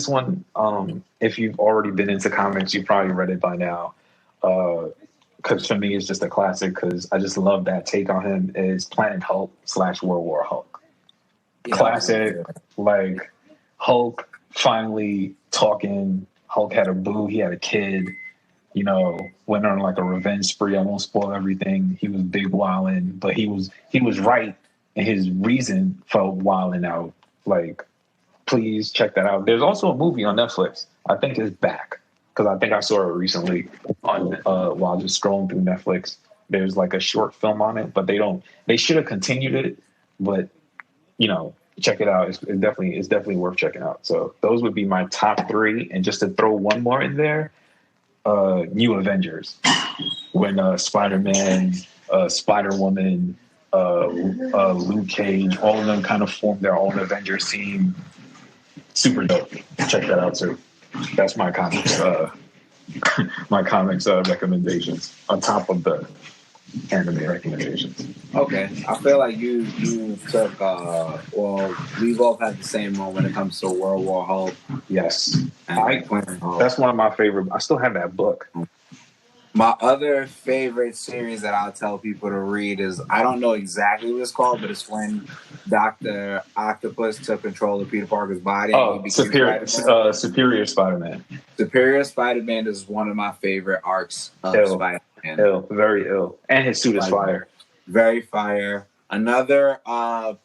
one. If you've already been into comics, you probably read it by now. Because for me, it's just a classic. Because I just love that take on him. Is Planet Hulk / World War Hulk. Yeah, classic, like Hulk finally talking. Hulk had a boo. He had a kid. Went on like a revenge spree. I won't spoil everything. He was big wilding, but he was right in his reason for wilding out. Like, please check that out. There's also a movie on Netflix. I think it's back because I think I saw it recently on while just scrolling through Netflix. There's like a short film on it, but they should have continued it. But check it out. It's definitely worth checking out. So those would be my top 3. And just to throw one more in there. New Avengers. when Spider-Man, Spider-Woman, Luke Cage, all of them kind of formed their own Avengers team. Super dope. Check that out too. That's my comics. My comics recommendations on top of the anime recommendations. Okay, I feel like you took well, we both had the same one when it comes to World War Hulk. Yes, that's one of my favorite. I still have that book. My other favorite series that I'll tell people to read is, I don't know exactly what it's called, but it's when Dr. Octopus took control of Peter Parker's body. Oh, Superior Spider-Man. Superior Spider-Man is one of my favorite arcs of Spider-Man. Very ill. And his suit is fire. Very fire. Another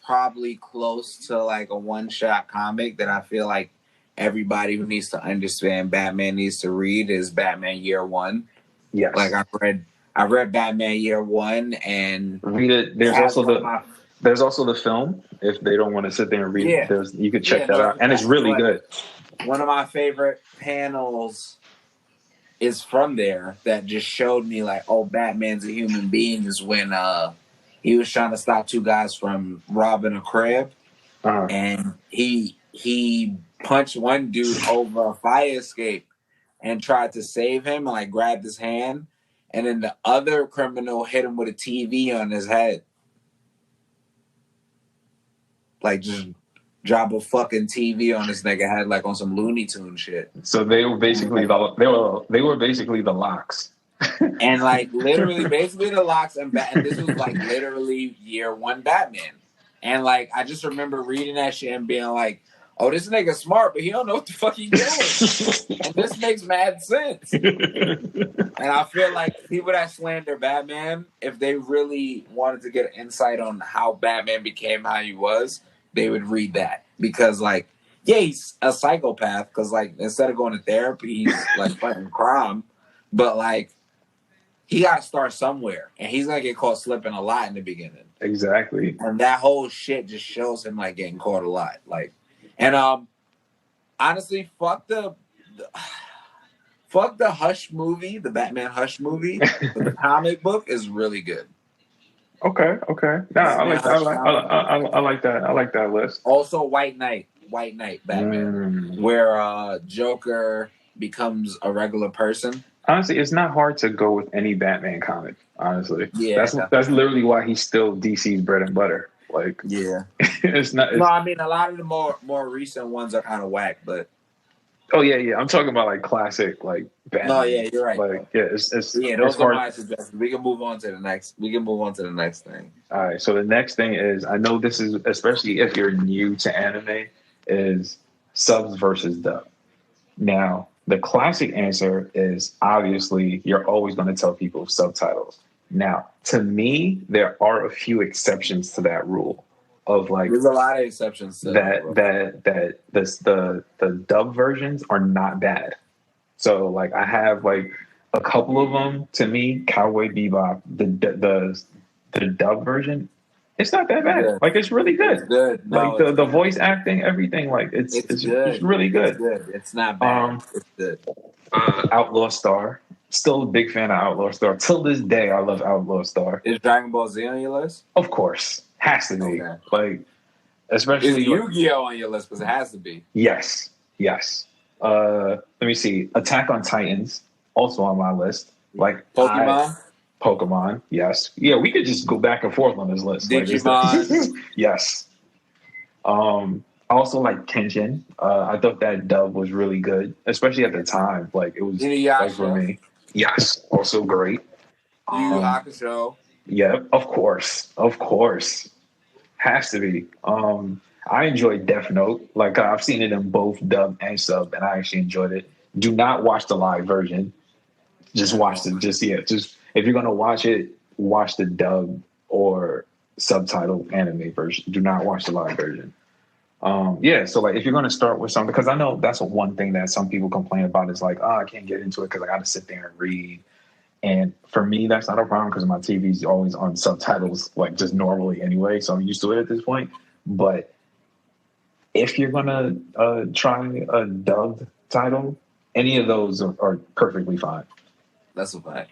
probably close to like a one-shot comic that I feel like everybody who needs to understand Batman needs to read is Batman Year One. Yes. Like I read Batman Year One and read it. There's also the film. If they don't want to sit there and read it, you could check that out. And it's really good. One of my favorite panels is from there that just showed me like, oh, Batman's a human being, is when he was trying to stop two guys from robbing a crib. And he punched one dude over a fire escape and tried to save him and like grabbed his hand, and then the other criminal hit him with a TV on his head. Like just drop a fucking TV on this nigga head, like on some Looney Tune shit. So they were basically the Locks. And like literally basically the Locks, and this was like literally Year One Batman. And like I just remember reading that shit and being like, oh, this nigga's smart, but he don't know what the fuck he doing. And this makes mad sense. And I feel like people that slander Batman, if they really wanted to get insight on how Batman became how he was, they would read that. Because, like, yeah, he's a psychopath. Because, like, instead of going to therapy, he's, like, fighting crime. But, like, he got to start somewhere. And he's going to get caught slipping a lot in the beginning. Exactly. And that whole shit just shows him, like, getting caught a lot. Like, and honestly, fuck the Hush movie, the Batman Hush movie. But the comic book is really good. Okay. No, I like that. I like that list. Also, White Knight Batman, where Joker becomes a regular person. Honestly, it's not hard to go with any Batman comic. Honestly, yeah, that's literally why he's still DC's bread and butter. Like, yeah, it's not. No, I mean a lot of the more recent ones are kind of whack, but. Oh yeah. I'm talking about like classic, like Batman. No, yeah, you're right. Like, yeah, it's those are my suggestions. We can move on to the next thing. All right. So the next thing is, I know this is, especially if you're new to anime, is subs versus dub. Now, the classic answer is obviously you're always going to tell people subtitles. Now, to me, there are a few exceptions to that rule. Of like, there's a lot of exceptions to that the dub versions are not bad. So like I have like a couple of them. To me, Cowboy Bebop, the dub version, it's not that bad. Like it's really good. It's good. No, like the voice acting, everything, like it's good. It's really good. It's good. It's not bad. It's good. Outlaw Star. Still a big fan of Outlaw Star. Till this day, I love Outlaw Star. Is Dragon Ball Z on your list? Of course. Has to be. Okay. Like, especially. Is Yu-Gi-Oh on your list? Because it has to be. Yes. Let me see. Attack on Titans, also on my list. Like Pokemon, yes. Yeah, we could just go back and forth on this list. Digimon. Yes. I also like Kenshin. I thought that dub was really good, especially at the time. Like it was like for me. Yes, also great. Yu Yu Hakusho. Yeah, of course. Has to be. I enjoyed Death Note. Like I've seen it in both dub and sub, and I actually enjoyed it. Do not watch the live version. Just watch it. Just if you're gonna watch it, watch the dub or subtitle anime version. Do not watch the live version. So like if you're gonna start with something, because I know that's one thing that some people complain about is like, I can't get into it because I got to sit there and read. And for me, that's not a problem because my TV's always on subtitles, like just normally anyway. So I'm used to it at this point. But if you're gonna try a dubbed title, any of those are perfectly fine. That's a fact.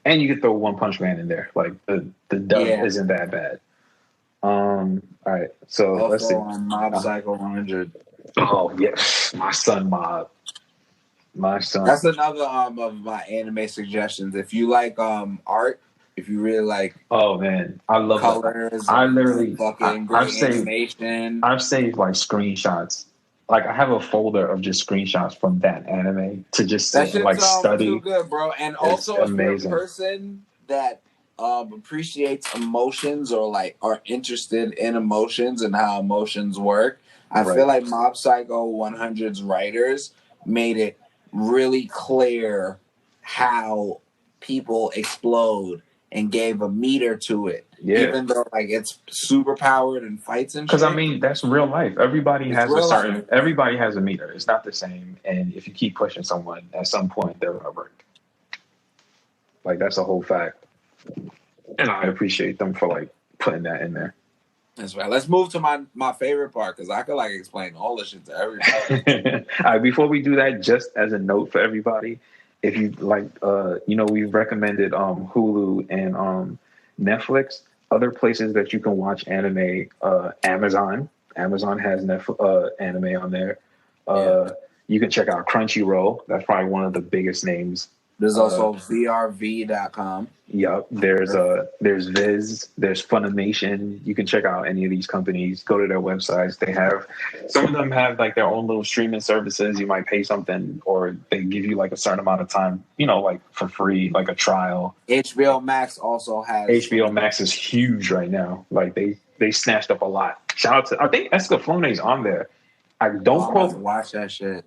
And you could throw One Punch Man in there. Like the dub isn't that bad. All right, so also let's see. On Mob Psycho 100. Oh yes, my son Mob. My son. That's another of my anime suggestions. If you like art, if you really like, oh man, I love colors. I literally fucking great animation. I've saved like screenshots. Like I have a folder of just screenshots from that anime to just sit and like study. Too good, bro. And also, if you're a person that appreciates emotions or like are interested in emotions and how emotions work, I feel like Mob Psycho 100's writers made it really clear how people explode and gave a meter to it. Yeah. Even though like it's super powered and fights and shit. Because I mean that's real life. Everybody has a meter. It's not the same. And if you keep pushing someone, at some point they're gonna break. Like that's a whole fact. And I appreciate them for like putting that in there. That's right. Let's move to my favorite part because I could like explain all this shit to everybody. All right, before we do that, just as a note for everybody, if you like, we've recommended Hulu and Netflix. Other places that you can watch anime, Amazon. Amazon has anime on there. You can check out Crunchyroll. That's probably one of the biggest names. There's also vrv.com. Yep. There's Viz. There's Funimation. You can check out any of these companies. Go to their websites. They have some of them have like their own little streaming services. You might pay something, or they give you like a certain amount of time, like for free, like a trial. HBO Max also has. HBO Max is huge right now. Like they snatched up a lot. Shout out to I think Escaflowne's on there. I don't quote. Watch that shit.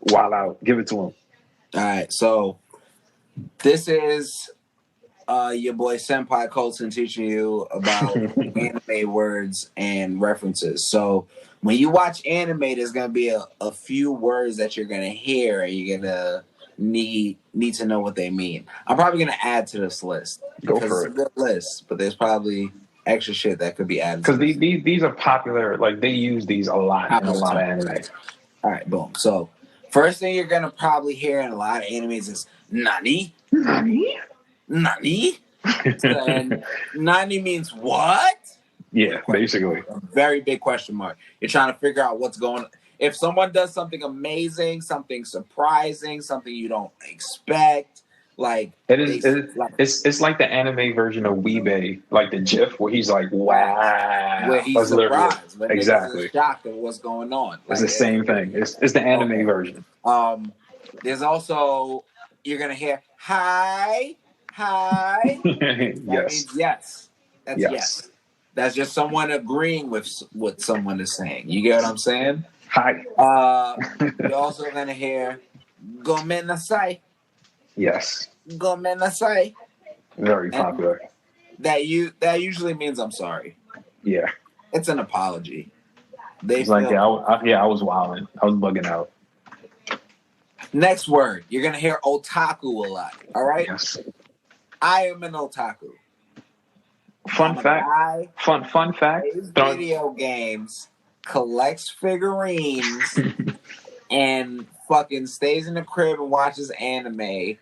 Wild out. Give it to him. All right. So this is your boy Senpai Colton teaching you about anime words and references. So when you watch anime, there's going to be a few words that you're going to hear and you're going to need to know what they mean. I'm probably going to add to this list. Go for it. It's a good list, but there's probably extra shit that could be added. Because these are popular. Like they use these a lot in a lot of anime. All right, boom. So first thing you're going to probably hear in a lot of animes is Nani? Nani? Nani? And Nani means what? Yeah, basically. A very big question mark. You're trying to figure out what's going on. If someone does something amazing, something surprising, something you don't expect, like it's like the anime version of Weebay, like the GIF where he's like, wow. Where he's surprised. Exactly. Shocked at what's going on. Like, it's the same thing. It's the anime version. There's also, you're going to hear, hi. That means yes. That's yes. That's just someone agreeing with what someone is saying. You get what I'm saying? Hi. You're also going to hear, gomenasai. Yes. Gomenasai. Very popular. That usually means I'm sorry. Yeah. It's an apology. I was wilding. I was bugging out. Next word. You're going to hear otaku a lot. All right? Yes. I am an otaku. Fun fact. Plays video games, collects figurines, and fucking stays in the crib and watches anime.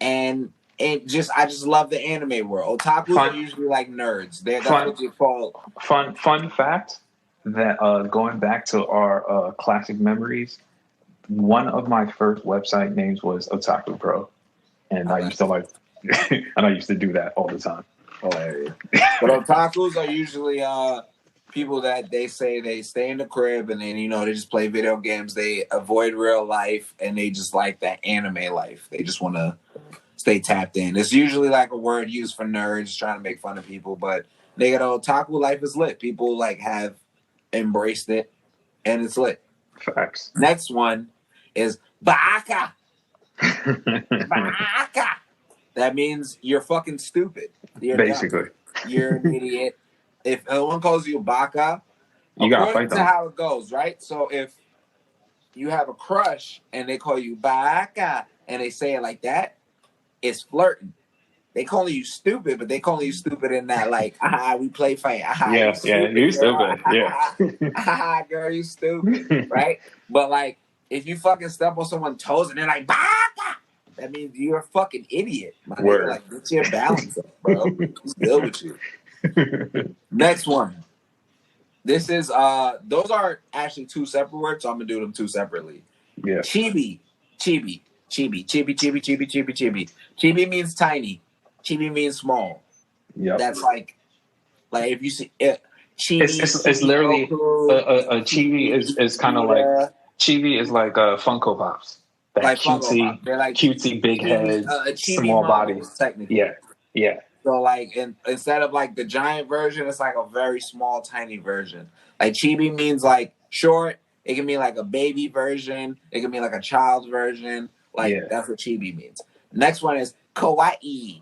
And I just love the anime world. Otakus are usually like nerds. That's what you call. Fun fact that going back to our classic memories, one of my first website names was Otaku Pro, and I used to do that all the time. Hilarious. But otakus are usually people that they say they stay in the crib and then they just play video games. They avoid real life and they just like that anime life. They just want to stay tapped in. It's usually like a word used for nerds trying to make fun of people, but nigga, the otaku life is lit. People like have embraced it and it's lit. Facts. Next one is baka. Baka. That means you're fucking stupid. You're basically dumb. You're an idiot. If anyone calls you baka, you gotta fight them. That's how it goes, right? So if you have a crush and they call you baka and they say it like that, it's flirting. they calling you stupid, but they calling you stupid in that like, we play fight. You yeah, stupid, you girl. stupid. Girl, you stupid, right? But like, if you fucking step on someone's toes and they're like, bah, bah, that means you're a fucking idiot, my nigga. Like, get your balance up, bro. What's good with you? Next one. This is those are actually two separate words, so I'm gonna do them two separately. Yeah. Chibi. Chibi. Chibi. Chibi. Chibi. Chibi. Chibi. Chibi. Chibi means tiny. Chibi means small. Yeah. That's like if you see it. Chibi. It's literally a chibi is kind of like chibi is like Funko Pops. That like cutesy, they're like cutesy big chibi, heads, small body. Technically. Yeah. Yeah. So like, instead of like the giant version, it's like a very small, tiny version. Like chibi means like short. It can mean like a baby version. It can mean like a child's version. Like that's what chibi means. Next one is kawaii.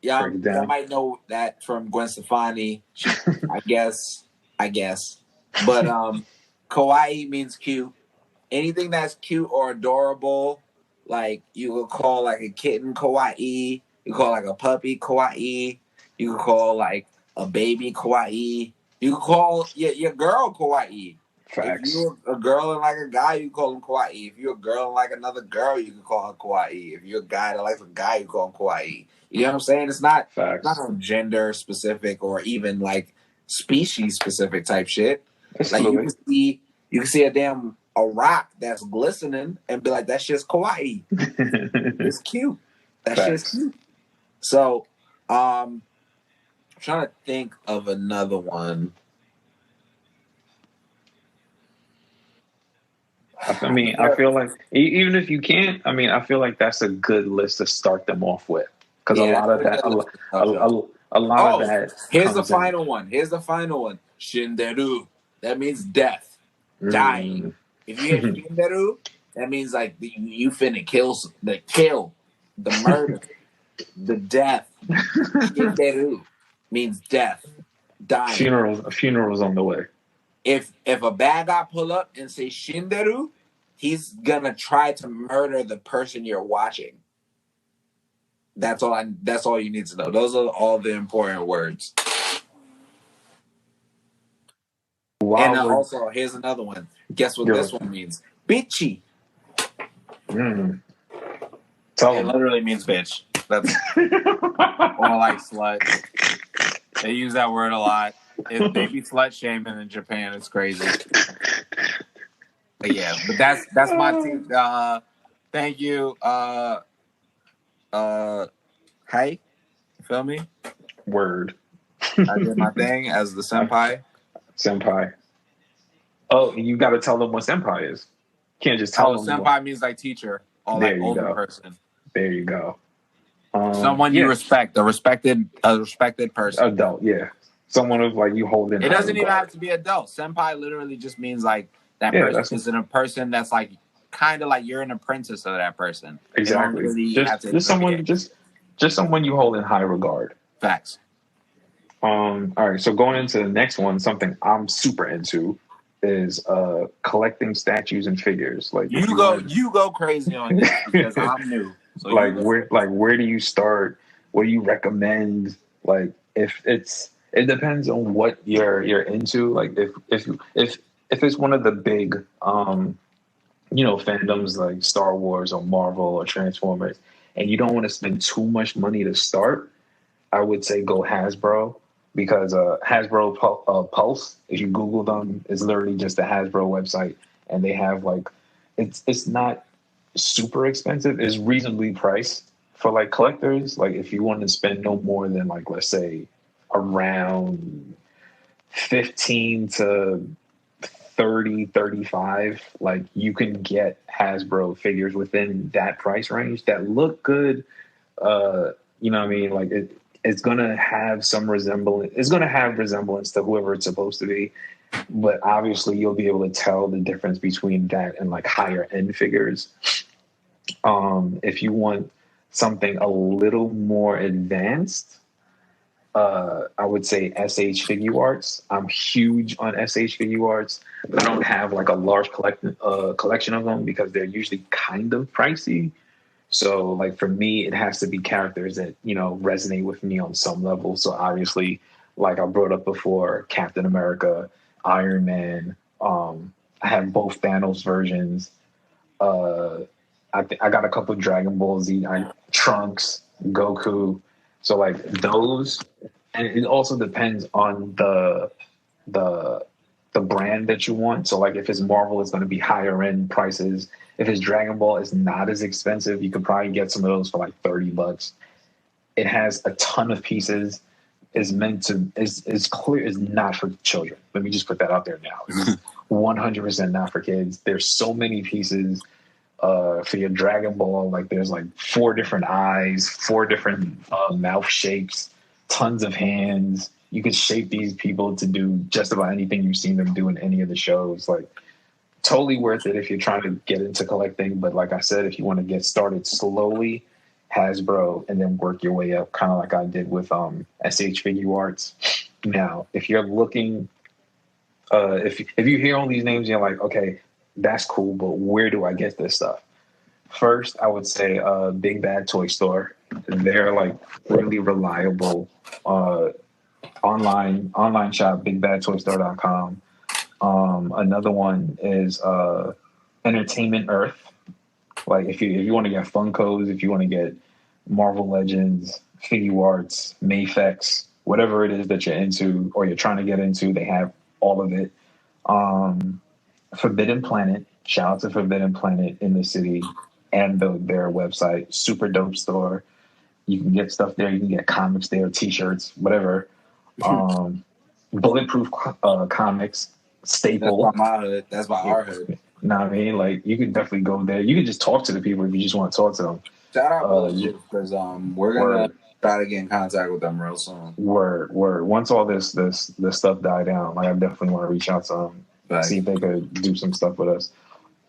Y'all might know that from Gwen Stefani. I guess. But kawaii means cute. Anything that's cute or adorable, like you could call like a kitten kawaii. You call like a puppy kawaii. You could call like a baby kawaii. You could call your girl kawaii. Facts. If you're a girl and like a guy, you call him kawaii. If you're a girl and like another girl, you can call her kawaii. If you're a guy that likes a guy, you call him kawaii. You know what I'm saying? It's not gender specific or even like species specific type shit. Absolutely. Like you can see a rock that's glistening and be like, that shit's kawaii. It's cute. That shit's cute. So, I'm trying to think of another one. I mean, I feel like even if you can't, I mean, I feel like that's a good list to start them off with because a lot of that, a lot of that. Here's the final one. Shinderu. That means death, dying. If you hit Shinderu, that means like you finna kill, the murder. The death. Shinderu means death. Dying. Funeral's on the way. If a bad guy pull up and say Shinderu, he's gonna try to murder the person you're watching. That's all you need to know. Those are all the important words. And also, here's another one. Guess what this one means? Bitchy. It literally means bitch. That's or like slut. They use that word a lot. They be slut shaming in Japan. It's crazy. But yeah, but that's my team. Thank you. Hey, you feel me? Word. I did my thing as the senpai. Senpai. Oh, you got to tell them what senpai is. You can't just tell them. Senpai means like teacher or like older person. There you go. Someone you respect, a respected person. Adult, yeah. Someone who's like you hold in. It doesn't even have to be adult. Senpai literally just means like that person is a person that's like kind of like you're an apprentice of that person. Exactly. Really just someone you hold in high regard. Facts. All right. So going into the next one, something I'm super into is collecting statues and figures. Like you go crazy on this because I'm new. So where do you start? What do you recommend? Like it depends on what you're into. Like if it's one of the big fandoms like Star Wars or Marvel or Transformers, and you don't want to spend too much money to start, I would say go Hasbro because Hasbro Pulse, if you Google them, is literally just a Hasbro website, and they have like it's not super expensive. It's reasonably priced for like collectors. Like if you want to spend no more than like let's say around 15 to 30, 35, like you can get Hasbro figures within that price range that look good. You know what I mean? Like it's gonna have some resemblance. It's gonna have resemblance to whoever it's supposed to be, but obviously you'll be able to tell the difference between that and like higher end figures. If you want something a little more advanced, I would say SH Figure Arts. I'm huge on SH Figure Arts. I don't have like a large collection of them because they're usually kind of pricey. So like for me, it has to be characters that, resonate with me on some level. So obviously, like I brought up before, Captain America, Iron Man. I have both Thanos versions. Uh, I got a couple of Dragon Ball Z, Trunks, Goku. So like those, and it also depends on the the brand that you want. So like if it's Marvel, it's going to be higher end prices. If it's Dragon Ball, it's not as expensive. You could probably get some of those for like $30. It has a ton of pieces. Is meant to is clear is not for children. Let me just put that out there now. It's 100% not for kids. There's so many pieces for your Dragon Ball. Like there's like 4 different eyes, 4 different mouth shapes, tons of hands. You could shape these people to do just about anything you've seen them do in any of the shows. Like totally worth it if you're trying to get into collecting. But like I said, if you want to get started slowly, Hasbro, and then work your way up, kind of like I did with SH Figure Arts. Now, if you're looking, if you hear all these names, you're like, okay, that's cool, but where do I get this stuff? First, I would say Big Bad Toy Store. They're like really reliable online shop, bigbadtoystore.com. Another one is Entertainment Earth. Like if you want to get Funkos, if you want to get Marvel Legends, Figure Arts, Mafex, whatever it is that you're into or you're trying to get into, they have all of it. Forbidden Planet, shout out to Forbidden Planet in the city and their website, super dope store. You can get stuff there. You can get comics there, T-shirts, whatever. Bulletproof Comics, staple. That's my our hood. Know what I mean? Like you could definitely go there. You can just talk to the people if you just want to talk to them. Shout out Bulletproof because we're gonna try to get in contact with them real soon. Word. Once all this stuff die down, like I definitely want to reach out to them, see if they could do some stuff with us.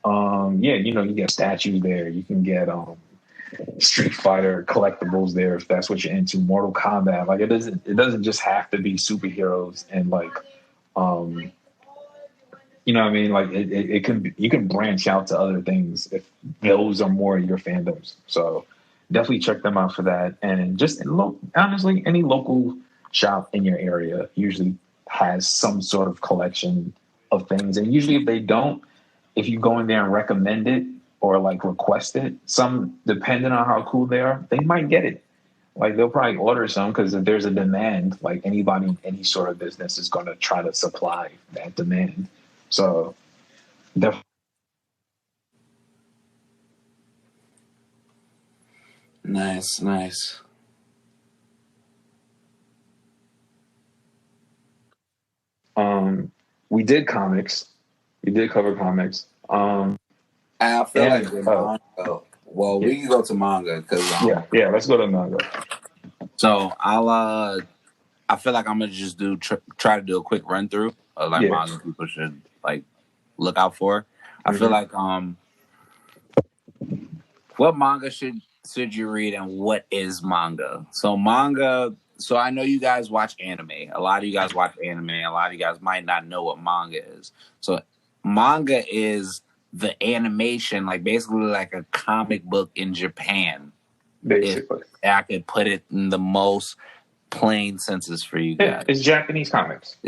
You get statues there. You can get Street Fighter collectibles there if that's what you're into. Mortal Kombat. Like it doesn't just have to be superheroes and like you know what I mean? Like it can be, you can branch out to other things if those are more your fandoms. So definitely check them out for that. And just honestly, any local shop in your area usually has some sort of collection of things. And usually if they don't, if you go in there and recommend it or like request it, some depending on how cool they are, they might get it. Like they'll probably order some because if there's a demand, like anybody in any sort of business is going to try to supply that demand. So, definitely. Nice. We did comics. We did cover comics. I feel like manga. Well, we can go to manga because yeah. Let's go to manga. So I feel like I'm gonna just try to do a quick run through of like manga people should like look out for. I feel like what manga should you read and what is manga? So manga. So I know you guys watch anime. A lot of you guys watch anime. A lot of you guys might not know what manga is. So manga is the animation, like basically like a comic book in Japan. Basically, if I could put it in the most plain senses for you guys. It's Japanese comics.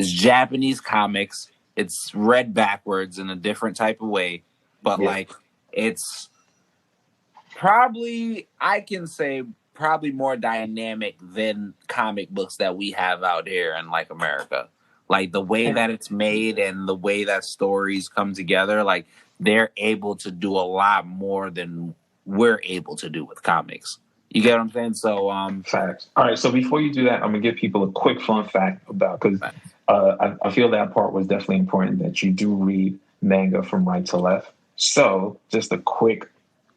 It's read backwards in a different type of way, but like it's probably, I can say, probably more dynamic than comic books that we have out here in like America. Like the way that it's made and the way that stories come together, like they're able to do a lot more than we're able to do with comics. You get what I'm saying? So, facts. All right. So before you do that, I'm gonna give people a quick fun fact about, because I feel that part was definitely important, that you do read manga from right to left. So just a quick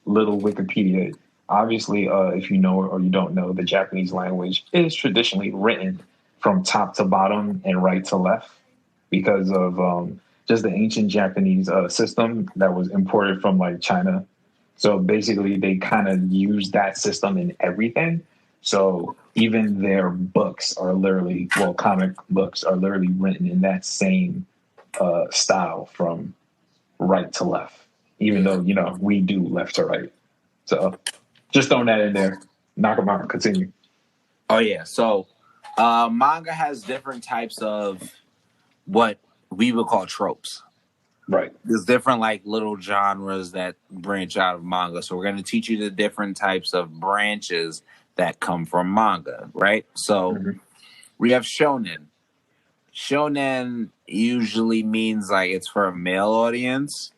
little Wikipedia. Obviously, if you know or you don't know, the Japanese language is traditionally written from top to bottom and right to left because of just the ancient Japanese system that was imported from like China. So basically, they kind of use that system in everything. So even their books are literally, comic books are literally written in that same style from right to left, even though, we do left to right. So Just throwing that in there. Knock them out. Continue. Oh yeah. So manga has different types of what we would call tropes. Right. There's different like little genres that branch out of manga. So we're going to teach you the different types of branches that come from manga, right? So we have shonen. Shonen usually means like it's for a male audience.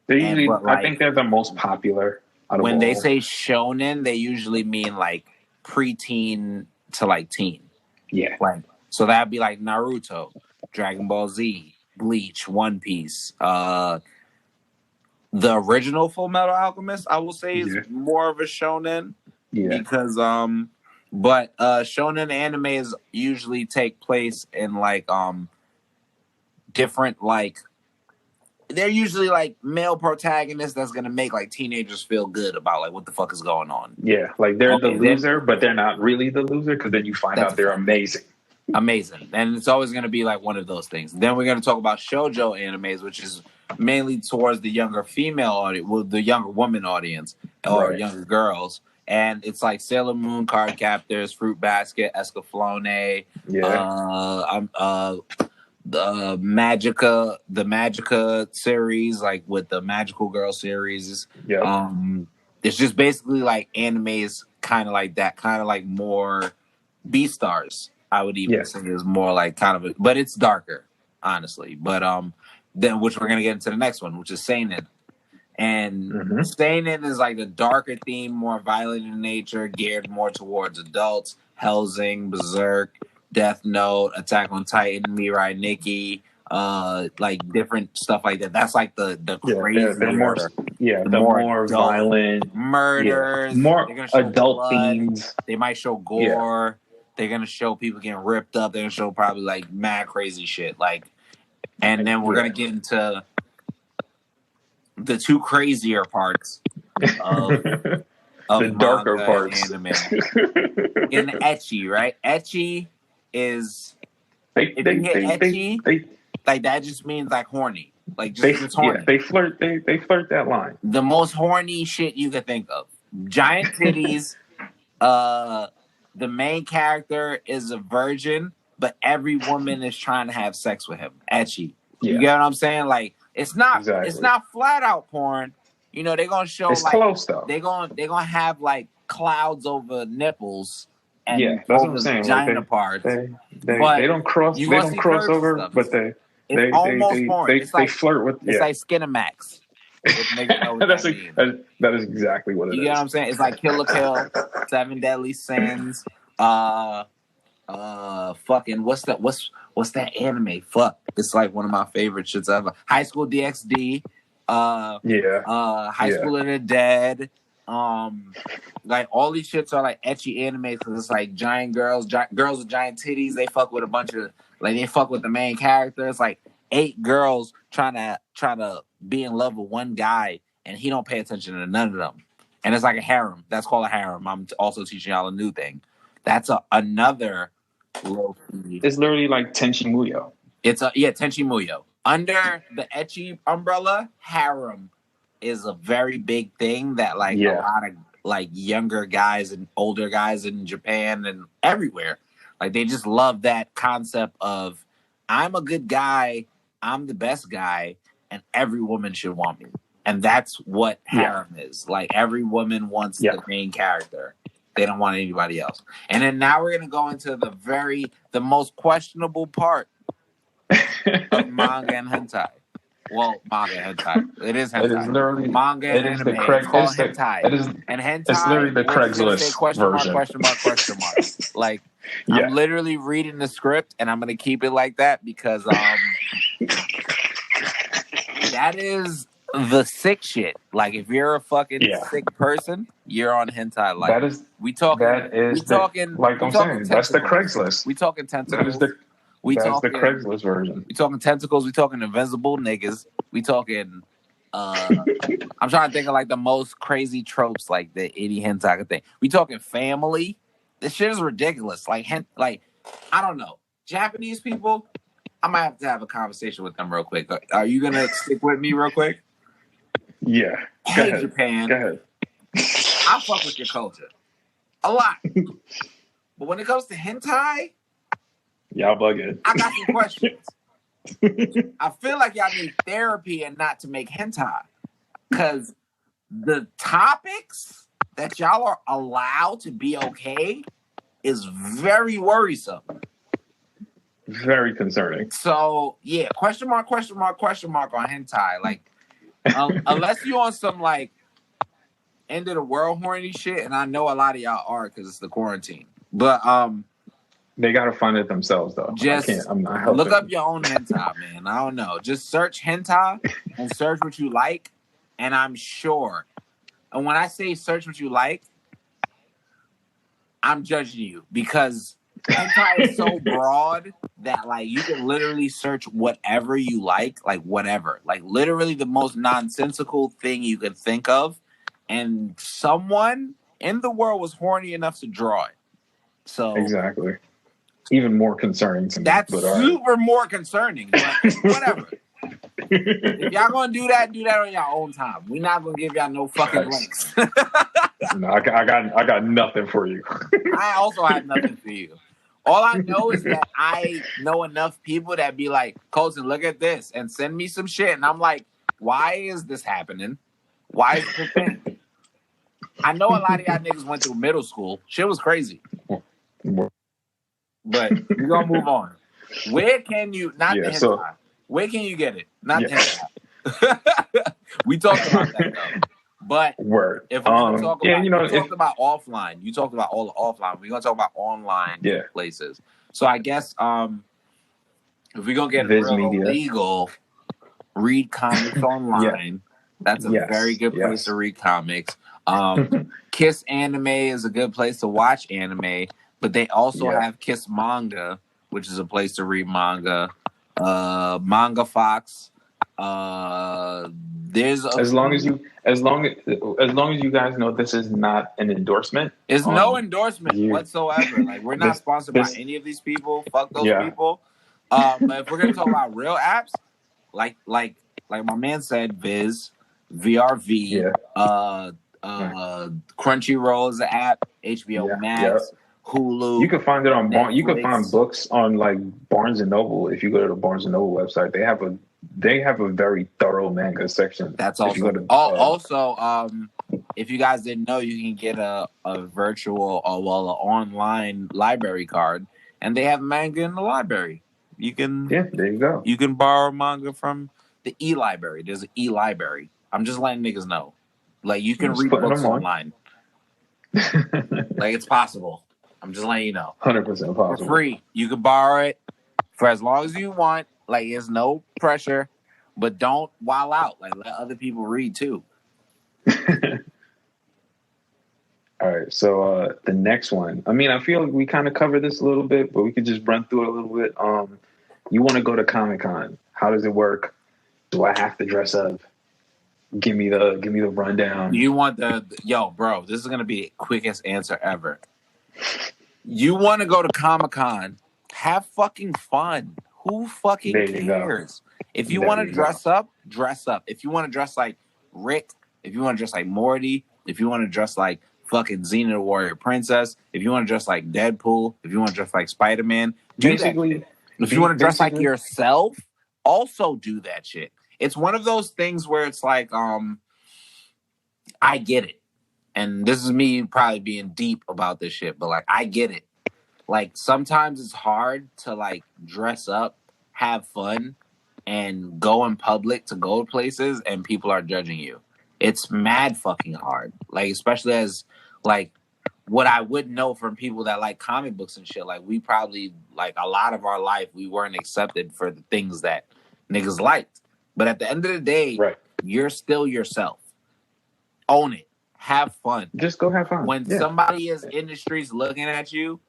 They usually, I think they're the most popular. When they say shonen, they usually mean like preteen to like teen. Yeah. Like, so that'd be like Naruto, Dragon Ball Z, Bleach, One Piece. The original Full Metal Alchemist, I will say, is more of a shonen. Yeah. Because but shonen animes usually take place in like different like they're usually like male protagonists that's gonna make like teenagers feel good about like what the fuck is going on. Yeah, like they're the loser, but they're not really the loser because then you find out they're amazing. Amazing. And it's always gonna be like one of those things. Then we're gonna talk about shoujo animes, which is mainly towards the younger female audience, well, the younger woman audience or younger girls. And it's like Sailor Moon, Card Captors, Fruit Basket, Escaflowne, the Magica series, like with the Magical Girl series. It's just basically like animes kind of like that, kind of like more Beastars, I would even say is more like kind of but it's darker, honestly. But then which we're gonna get into the next one, which is seinen. And seinen is like the darker theme, more violent in nature, geared more towards adults. Hellsing, Berserk, Death Note, Attack on Titan, Mirai Nikki, like different stuff like that. That's like the crazy, the more violent murders, more adult themes. They might show gore. They're gonna show people getting ripped up. They're gonna show probably like mad crazy shit. Like, and then we're gonna get into the two crazier parts of the darker parts. Anime. In ecchi, right? Ecchi is like that just means like horny. Like just horny. They flirt that line. The most horny shit you could think of. Giant titties. The main character is a virgin, but every woman is trying to have sex with him. Ecchi. You get what I'm saying? Like it's not flat out porn. You know, they're gonna show it's like close though. They're gonna have like clouds over nipples and that's what I'm saying. Vagina parts. They don't cross over, stuff. But they flirt with it's like Skinamax. That is exactly what it is. You get what I'm saying? It's like Kill la Kill, Seven Deadly Sins, fucking what's that anime? Fuck. It's like one of my favorite shits ever. High School DxD, High School of the Dead. Like all these shits are like ecchi anime because it's like giant girls with giant titties. They fuck with a bunch of they fuck with the main character. It's like 8 girls trying to be in love with one guy, and he don't pay attention to none of them. And it's like a harem. That's called a harem. I'm also teaching y'all a new thing. That's another low key. It's literally like Tenchi Muyo. It's Tenchi Muyo. Under the ecchi umbrella, harem is a very big thing that like a lot of like younger guys and older guys in Japan and everywhere, like they just love that concept of I'm a good guy, I'm the best guy, and every woman should want me. And that's what harem is. Like every woman wants the main character. They don't want anybody else. And then now we're gonna go into the most questionable part of manga and hentai. Well, manga and hentai. It is hentai. It is literally manga and anime. It's called hentai. And hentai. It's literally the Craigslist version. Question mark. Like I'm literally reading the script, and I'm gonna keep it like that because that is the sick shit. Like if you're a fucking sick person, you're on hentai. Like that is we talking. Like I'm saying, that's the Craigslist. We talking tentacles. That's the Craigslist version. We talking tentacles. We talking invincible niggas. We talking. I'm trying to think of like the most crazy tropes like the any hentai thing. We talking family. This shit is ridiculous. Like I don't know. Japanese people. I might have to have a conversation with them real quick. Are you gonna stick with me real quick? Yeah. Hey, Japan. Go ahead. I fuck with your culture a lot. But when it comes to hentai, y'all bugging. I got some questions. I feel like y'all need therapy and not to make hentai. Because the topics that y'all are allowed to be okay is very worrisome. Very concerning. So, yeah, question mark on hentai. Like, unless you on some, like, end of the world horny shit, and I know a lot of y'all are because it's the quarantine. But, they gotta find it themselves, though. I'm not helping. Look up your own hentai, man. I don't know. Just search hentai and search what you like, and I'm sure. And when I say search what you like, I'm judging you because hentai is so broad that like you can literally search whatever you like whatever. Like literally the most nonsensical thing you could think of, and someone in the world was horny enough to draw it. So exactly. Even more concerning to me. That's super more concerning, but whatever. If y'all gonna do that on your own time. We're not gonna give y'all no fucking links. No, I got nothing for you. I also have nothing for you. All I know is that I know enough people that be like, Colton, look at this and send me some shit. And I'm like, why is this happening? Why is this a thing? I know a lot of y'all niggas went through middle school. Shit was crazy. But we're gonna move on. Where can you where can you get it? Not hentai. We talked about that though. But if we're gonna talk about talked about offline. You talked about all the offline. We're gonna talk about online places. So I guess if we're gonna get real legal, read comics online. That's a very good place to read comics. Kiss Anime is a good place to watch anime, but they also have Kiss Manga, which is a place to read manga. Manga Fox. There's as long as you guys know this is not an endorsement. It's no endorsement whatsoever. Like we're not sponsored by any of these people. Fuck those people. But if we're gonna talk about real apps, like my man said, Viz, VRV, Crunchyroll is an app, HBO Max, Hulu. You can find it on you can find books on like Barnes and Noble. If you go to the Barnes and Noble website, they have a very thorough manga section. That's also if you guys didn't know, you can get a virtual an online library card, and they have manga in the library. You can there you go. You can borrow manga from the e-library. There's an e-library. I'm just letting niggas know. Like you can read books online. Like it's possible. I'm just letting you know. 100% possible. For free. You can borrow it for as long as you want. Like there's no pressure, but don't wild out. Like let other people read too. All right. So the next one. I mean, I feel like we kind of covered this a little bit, but we could just run through it a little bit. You want to go to Comic-Con? How does it work? Do I have to dress up? Give me the rundown. You want yo, bro? This is gonna be the quickest answer ever. You want to go to Comic-Con? Have fucking fun. Who fucking cares? If you want to dress up, dress up. If you want to dress like Rick, if you want to dress like Morty, if you want to dress like fucking Xena the Warrior Princess, if you want to dress like Deadpool, if you want to dress like Spider-Man, do that shit. If you want to dress like yourself, also do that shit. It's one of those things where it's like, I get it. And this is me probably being deep about this shit, but like, I get it. Like, sometimes it's hard to like dress up, have fun, and go in public to go places and people are judging you. It's mad fucking hard. Like, especially as like what I would know from people that like comic books and shit. Like, we probably, like, a lot of our life, we weren't accepted for the things that niggas liked. But at the end of the day, you're still yourself. Own it. Have fun. Just go have fun. When somebody is in the streets looking at you,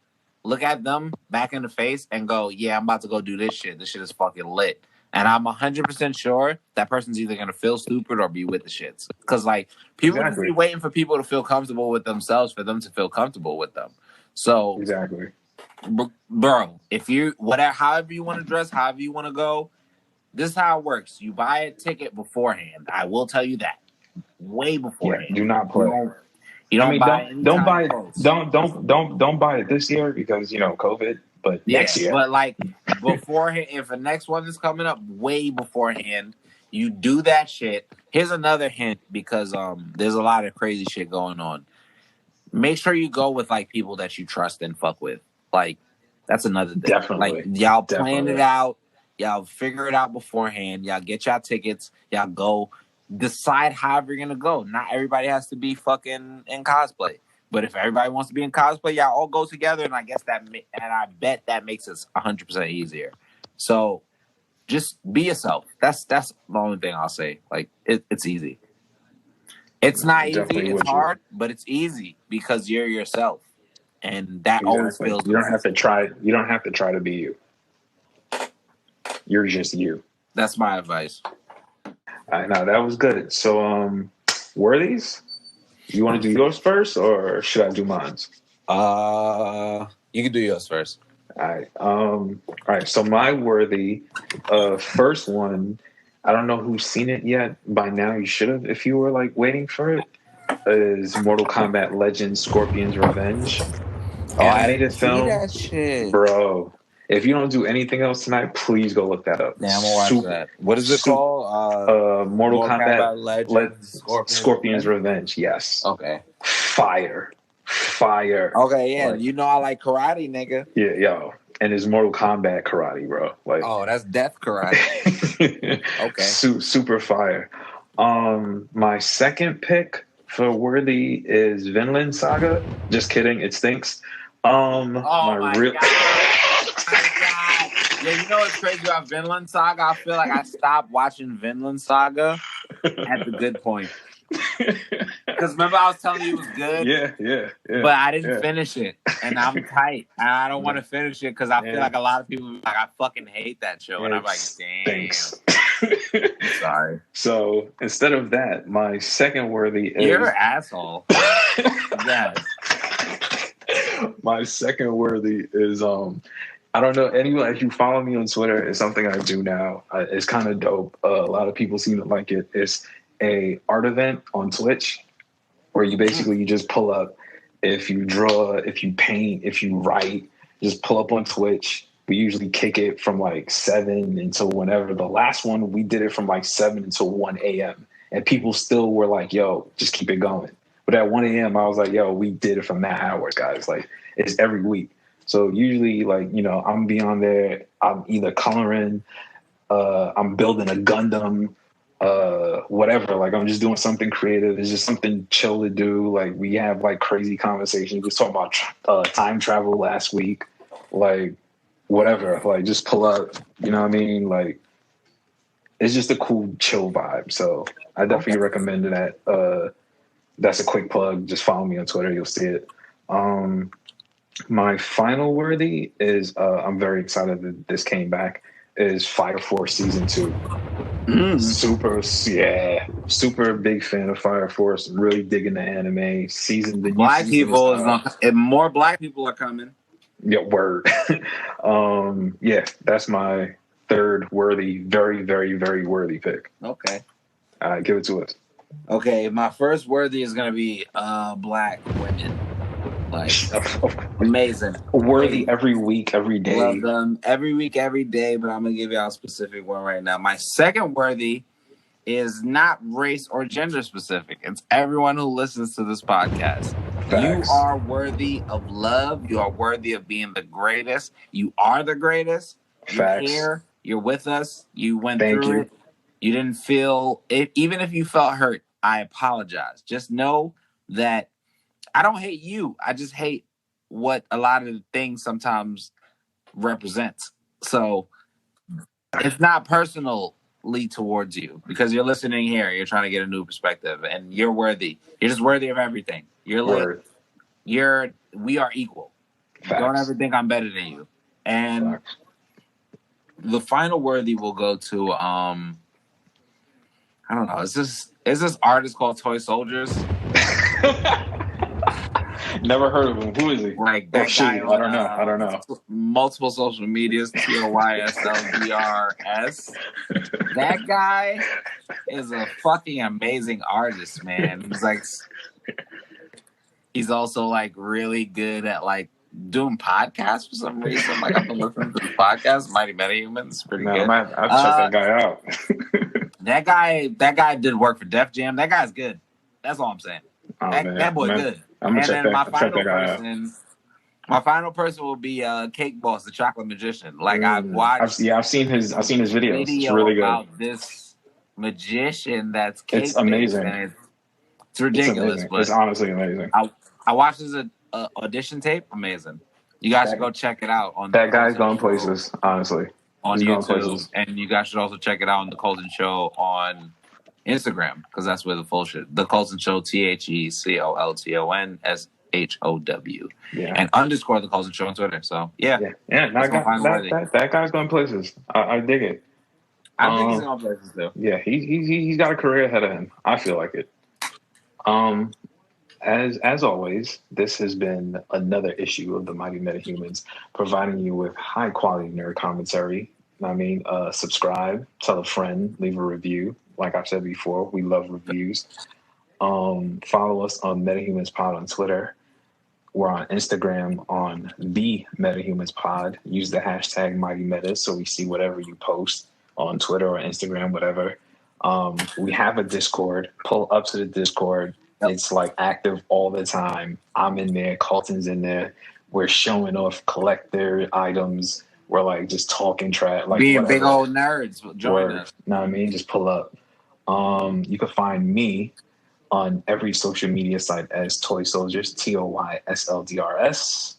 look at them back in the face and go, yeah, I'm about to go do this shit. This shit is fucking lit. And I'm 100% sure that person's either going to feel stupid or be with the shits. Because, like, people just be waiting for people to feel comfortable with themselves for them to feel comfortable with them. So, bro, if you, however you want to dress, however you want to go, this is how it works. You buy a ticket beforehand. I will tell you that. Way beforehand. Do not play. You don't buy don't buy anytime it. close. Don't buy it this year because COVID. But next year, but like beforehand, if the next one is coming up way beforehand, you do that shit. Here's another hint because there's a lot of crazy shit going on. Make sure you go with like people that you trust and fuck with. Like that's another thing. Definitely. Like y'all plan it out. Y'all figure it out beforehand. Y'all get y'all tickets. Y'all go. Decide however you're gonna go. Not everybody has to be fucking in cosplay. But if everybody wants to be in cosplay, y'all all go together, and I guess I bet that makes it 100% easier. So just be yourself. That's the only thing I'll say. Like it's easy. It's not easy. It's hard, but it's easy because you're yourself, and that always feels. You don't have to try. You don't have to try to be you. You're just you. That's my advice. I know that was good. So, worthies. You want to do yours first, or should I do mine? You can do yours first. All right. All right. So my worthy, first one. I don't know who's seen it yet. By now, you should have. If you were like waiting for it, is Mortal Kombat Legends: Scorpion's Revenge. Animated film. That shit, bro. If you don't do anything else tonight, please go look that up. Yeah, I'm gonna watch that. What is it called? Mortal Kombat Legends, Scorpion's Revenge. Yes. Okay. Fire. Okay, yeah. Like, I like karate, nigga. Yeah, yo. And it's Mortal Kombat karate, bro. Like, oh, that's death karate. Okay. Super fire. My second pick for worthy is Vinland Saga. Just kidding, it stinks. Oh my God. Yeah, you know what's crazy about Vinland Saga? I feel like I stopped watching Vinland Saga at the good point. Because remember I was telling you it was good? Yeah. But I didn't finish it. And I'm tight. And I don't want to finish it because I feel like a lot of people like, I fucking hate that show. And I'm like, damn. Thanks. Sorry. So instead of that, my second worthy is... You're an asshole. Yes. My second worthy is... I don't know, anyone, if you follow me on Twitter, it's something I do now. It's kind of dope. A lot of people seem to like it. It's a art event on Twitch where you just pull up. If you draw, if you paint, if you write, just pull up on Twitch. We usually kick it from like 7 until whenever. The last one, we did it from like 7 until 1 a.m. And people still were like, yo, just keep it going. But at 1 a.m., I was like, yo, we did it from that hours, guys. Like, it's every week. So usually, like, I'm gonna be on there. I'm either coloring, I'm building a Gundam, whatever. Like, I'm just doing something creative. It's just something chill to do. Like, we have like crazy conversations. We were talking about time travel last week. Like, whatever. Like, just pull up. You know what I mean? Like, it's just a cool, chill vibe. So I definitely recommend that. That's a quick plug. Just follow me on Twitter. You'll see it. My final worthy is I'm very excited that this came back. Is Fire Force Season 2. Super big fan of Fire Force. Really digging the anime season. The black people and more black people are coming. Yeah, word. Yeah, that's my third worthy, very, very, very worthy pick. Okay. All right, give it to us. Okay, my first worthy is gonna be black women. Like amazing. Worthy every week, every day. Love them every week, every day, but I'm gonna give y'all a specific one right now. My second worthy is not race or gender specific. It's everyone who listens to this podcast. Facts. You are worthy of love. You are worthy of being the greatest. You are the greatest. You're here. You're with us. You went through it. You didn't feel it. Even if you felt hurt, I apologize. Just know that I don't hate you. I just hate what a lot of the things sometimes represents. So it's not personally towards you because you're listening here. You're trying to get a new perspective and you're worthy. You're just worthy of everything. You're like, we are equal. Facts. Don't ever think I'm better than you. And Facts. The final worthy will go to, I don't know. Is this artist called Toy Soldiers? Never heard of him. Who is he? Like that guy on, I don't know. Multiple social medias, TOYSLDRS. That guy is a fucking amazing artist, man. He's like, He's also like really good at like doing podcasts for some reason. Like I've been listening to the podcast, Mighty Metahumans, pretty good. I'll check that guy out. that guy did work for Def Jam. That guy's good. That's all I'm saying. That boy good. I'm gonna check that guy out. My final person will be Cakeboss, the chocolate magician. Like I've watched. I've seen his videos. It's really good. About this magician that's cake. It's amazing. It's ridiculous, but it's honestly amazing. I watched his audition tape. Amazing. You guys should go check it out on that guy's going places. Honestly, on YouTube, and you guys should also check it out on the Colton Show on Instagram because that's where the full shit. The Colton Show, TheColtonShow, and _the Colton Show on Twitter. So yeah. That guy's going places. I dig it. I think he's going places too. Yeah, he's got a career ahead of him. I feel like it. As always, this has been another issue of the Mighty Metahumans, providing you with high quality nerd commentary. Subscribe, tell a friend, leave a review. Like I've said before, we love reviews. Follow us on Metahumans Pod on Twitter. We're on Instagram on the Metahumans Pod. Use the hashtag Mighty Meta so we see whatever you post on Twitter or Instagram, whatever. We have a Discord. Pull up to the Discord. Yep. It's like active all the time. I'm in there. Colton's in there. We're showing off collector items. We're like just talking trash. Like being big old nerds. Join us. Know what I mean? Just pull up. You can find me on every social media site as Toy Soldiers, TOYSLDRS.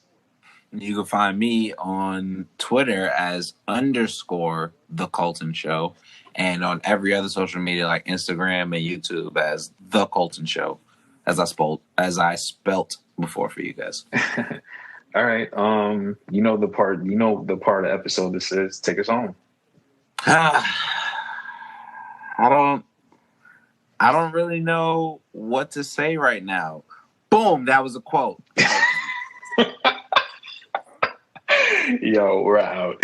You can find me on Twitter as _the Colton Show, and on every other social media like Instagram and YouTube as the Colton Show, as I spelt before for you guys. All right. You know the part of the episode this is. Take us home. I don't really know what to say right now. Boom, that was a quote. Yo, we're out.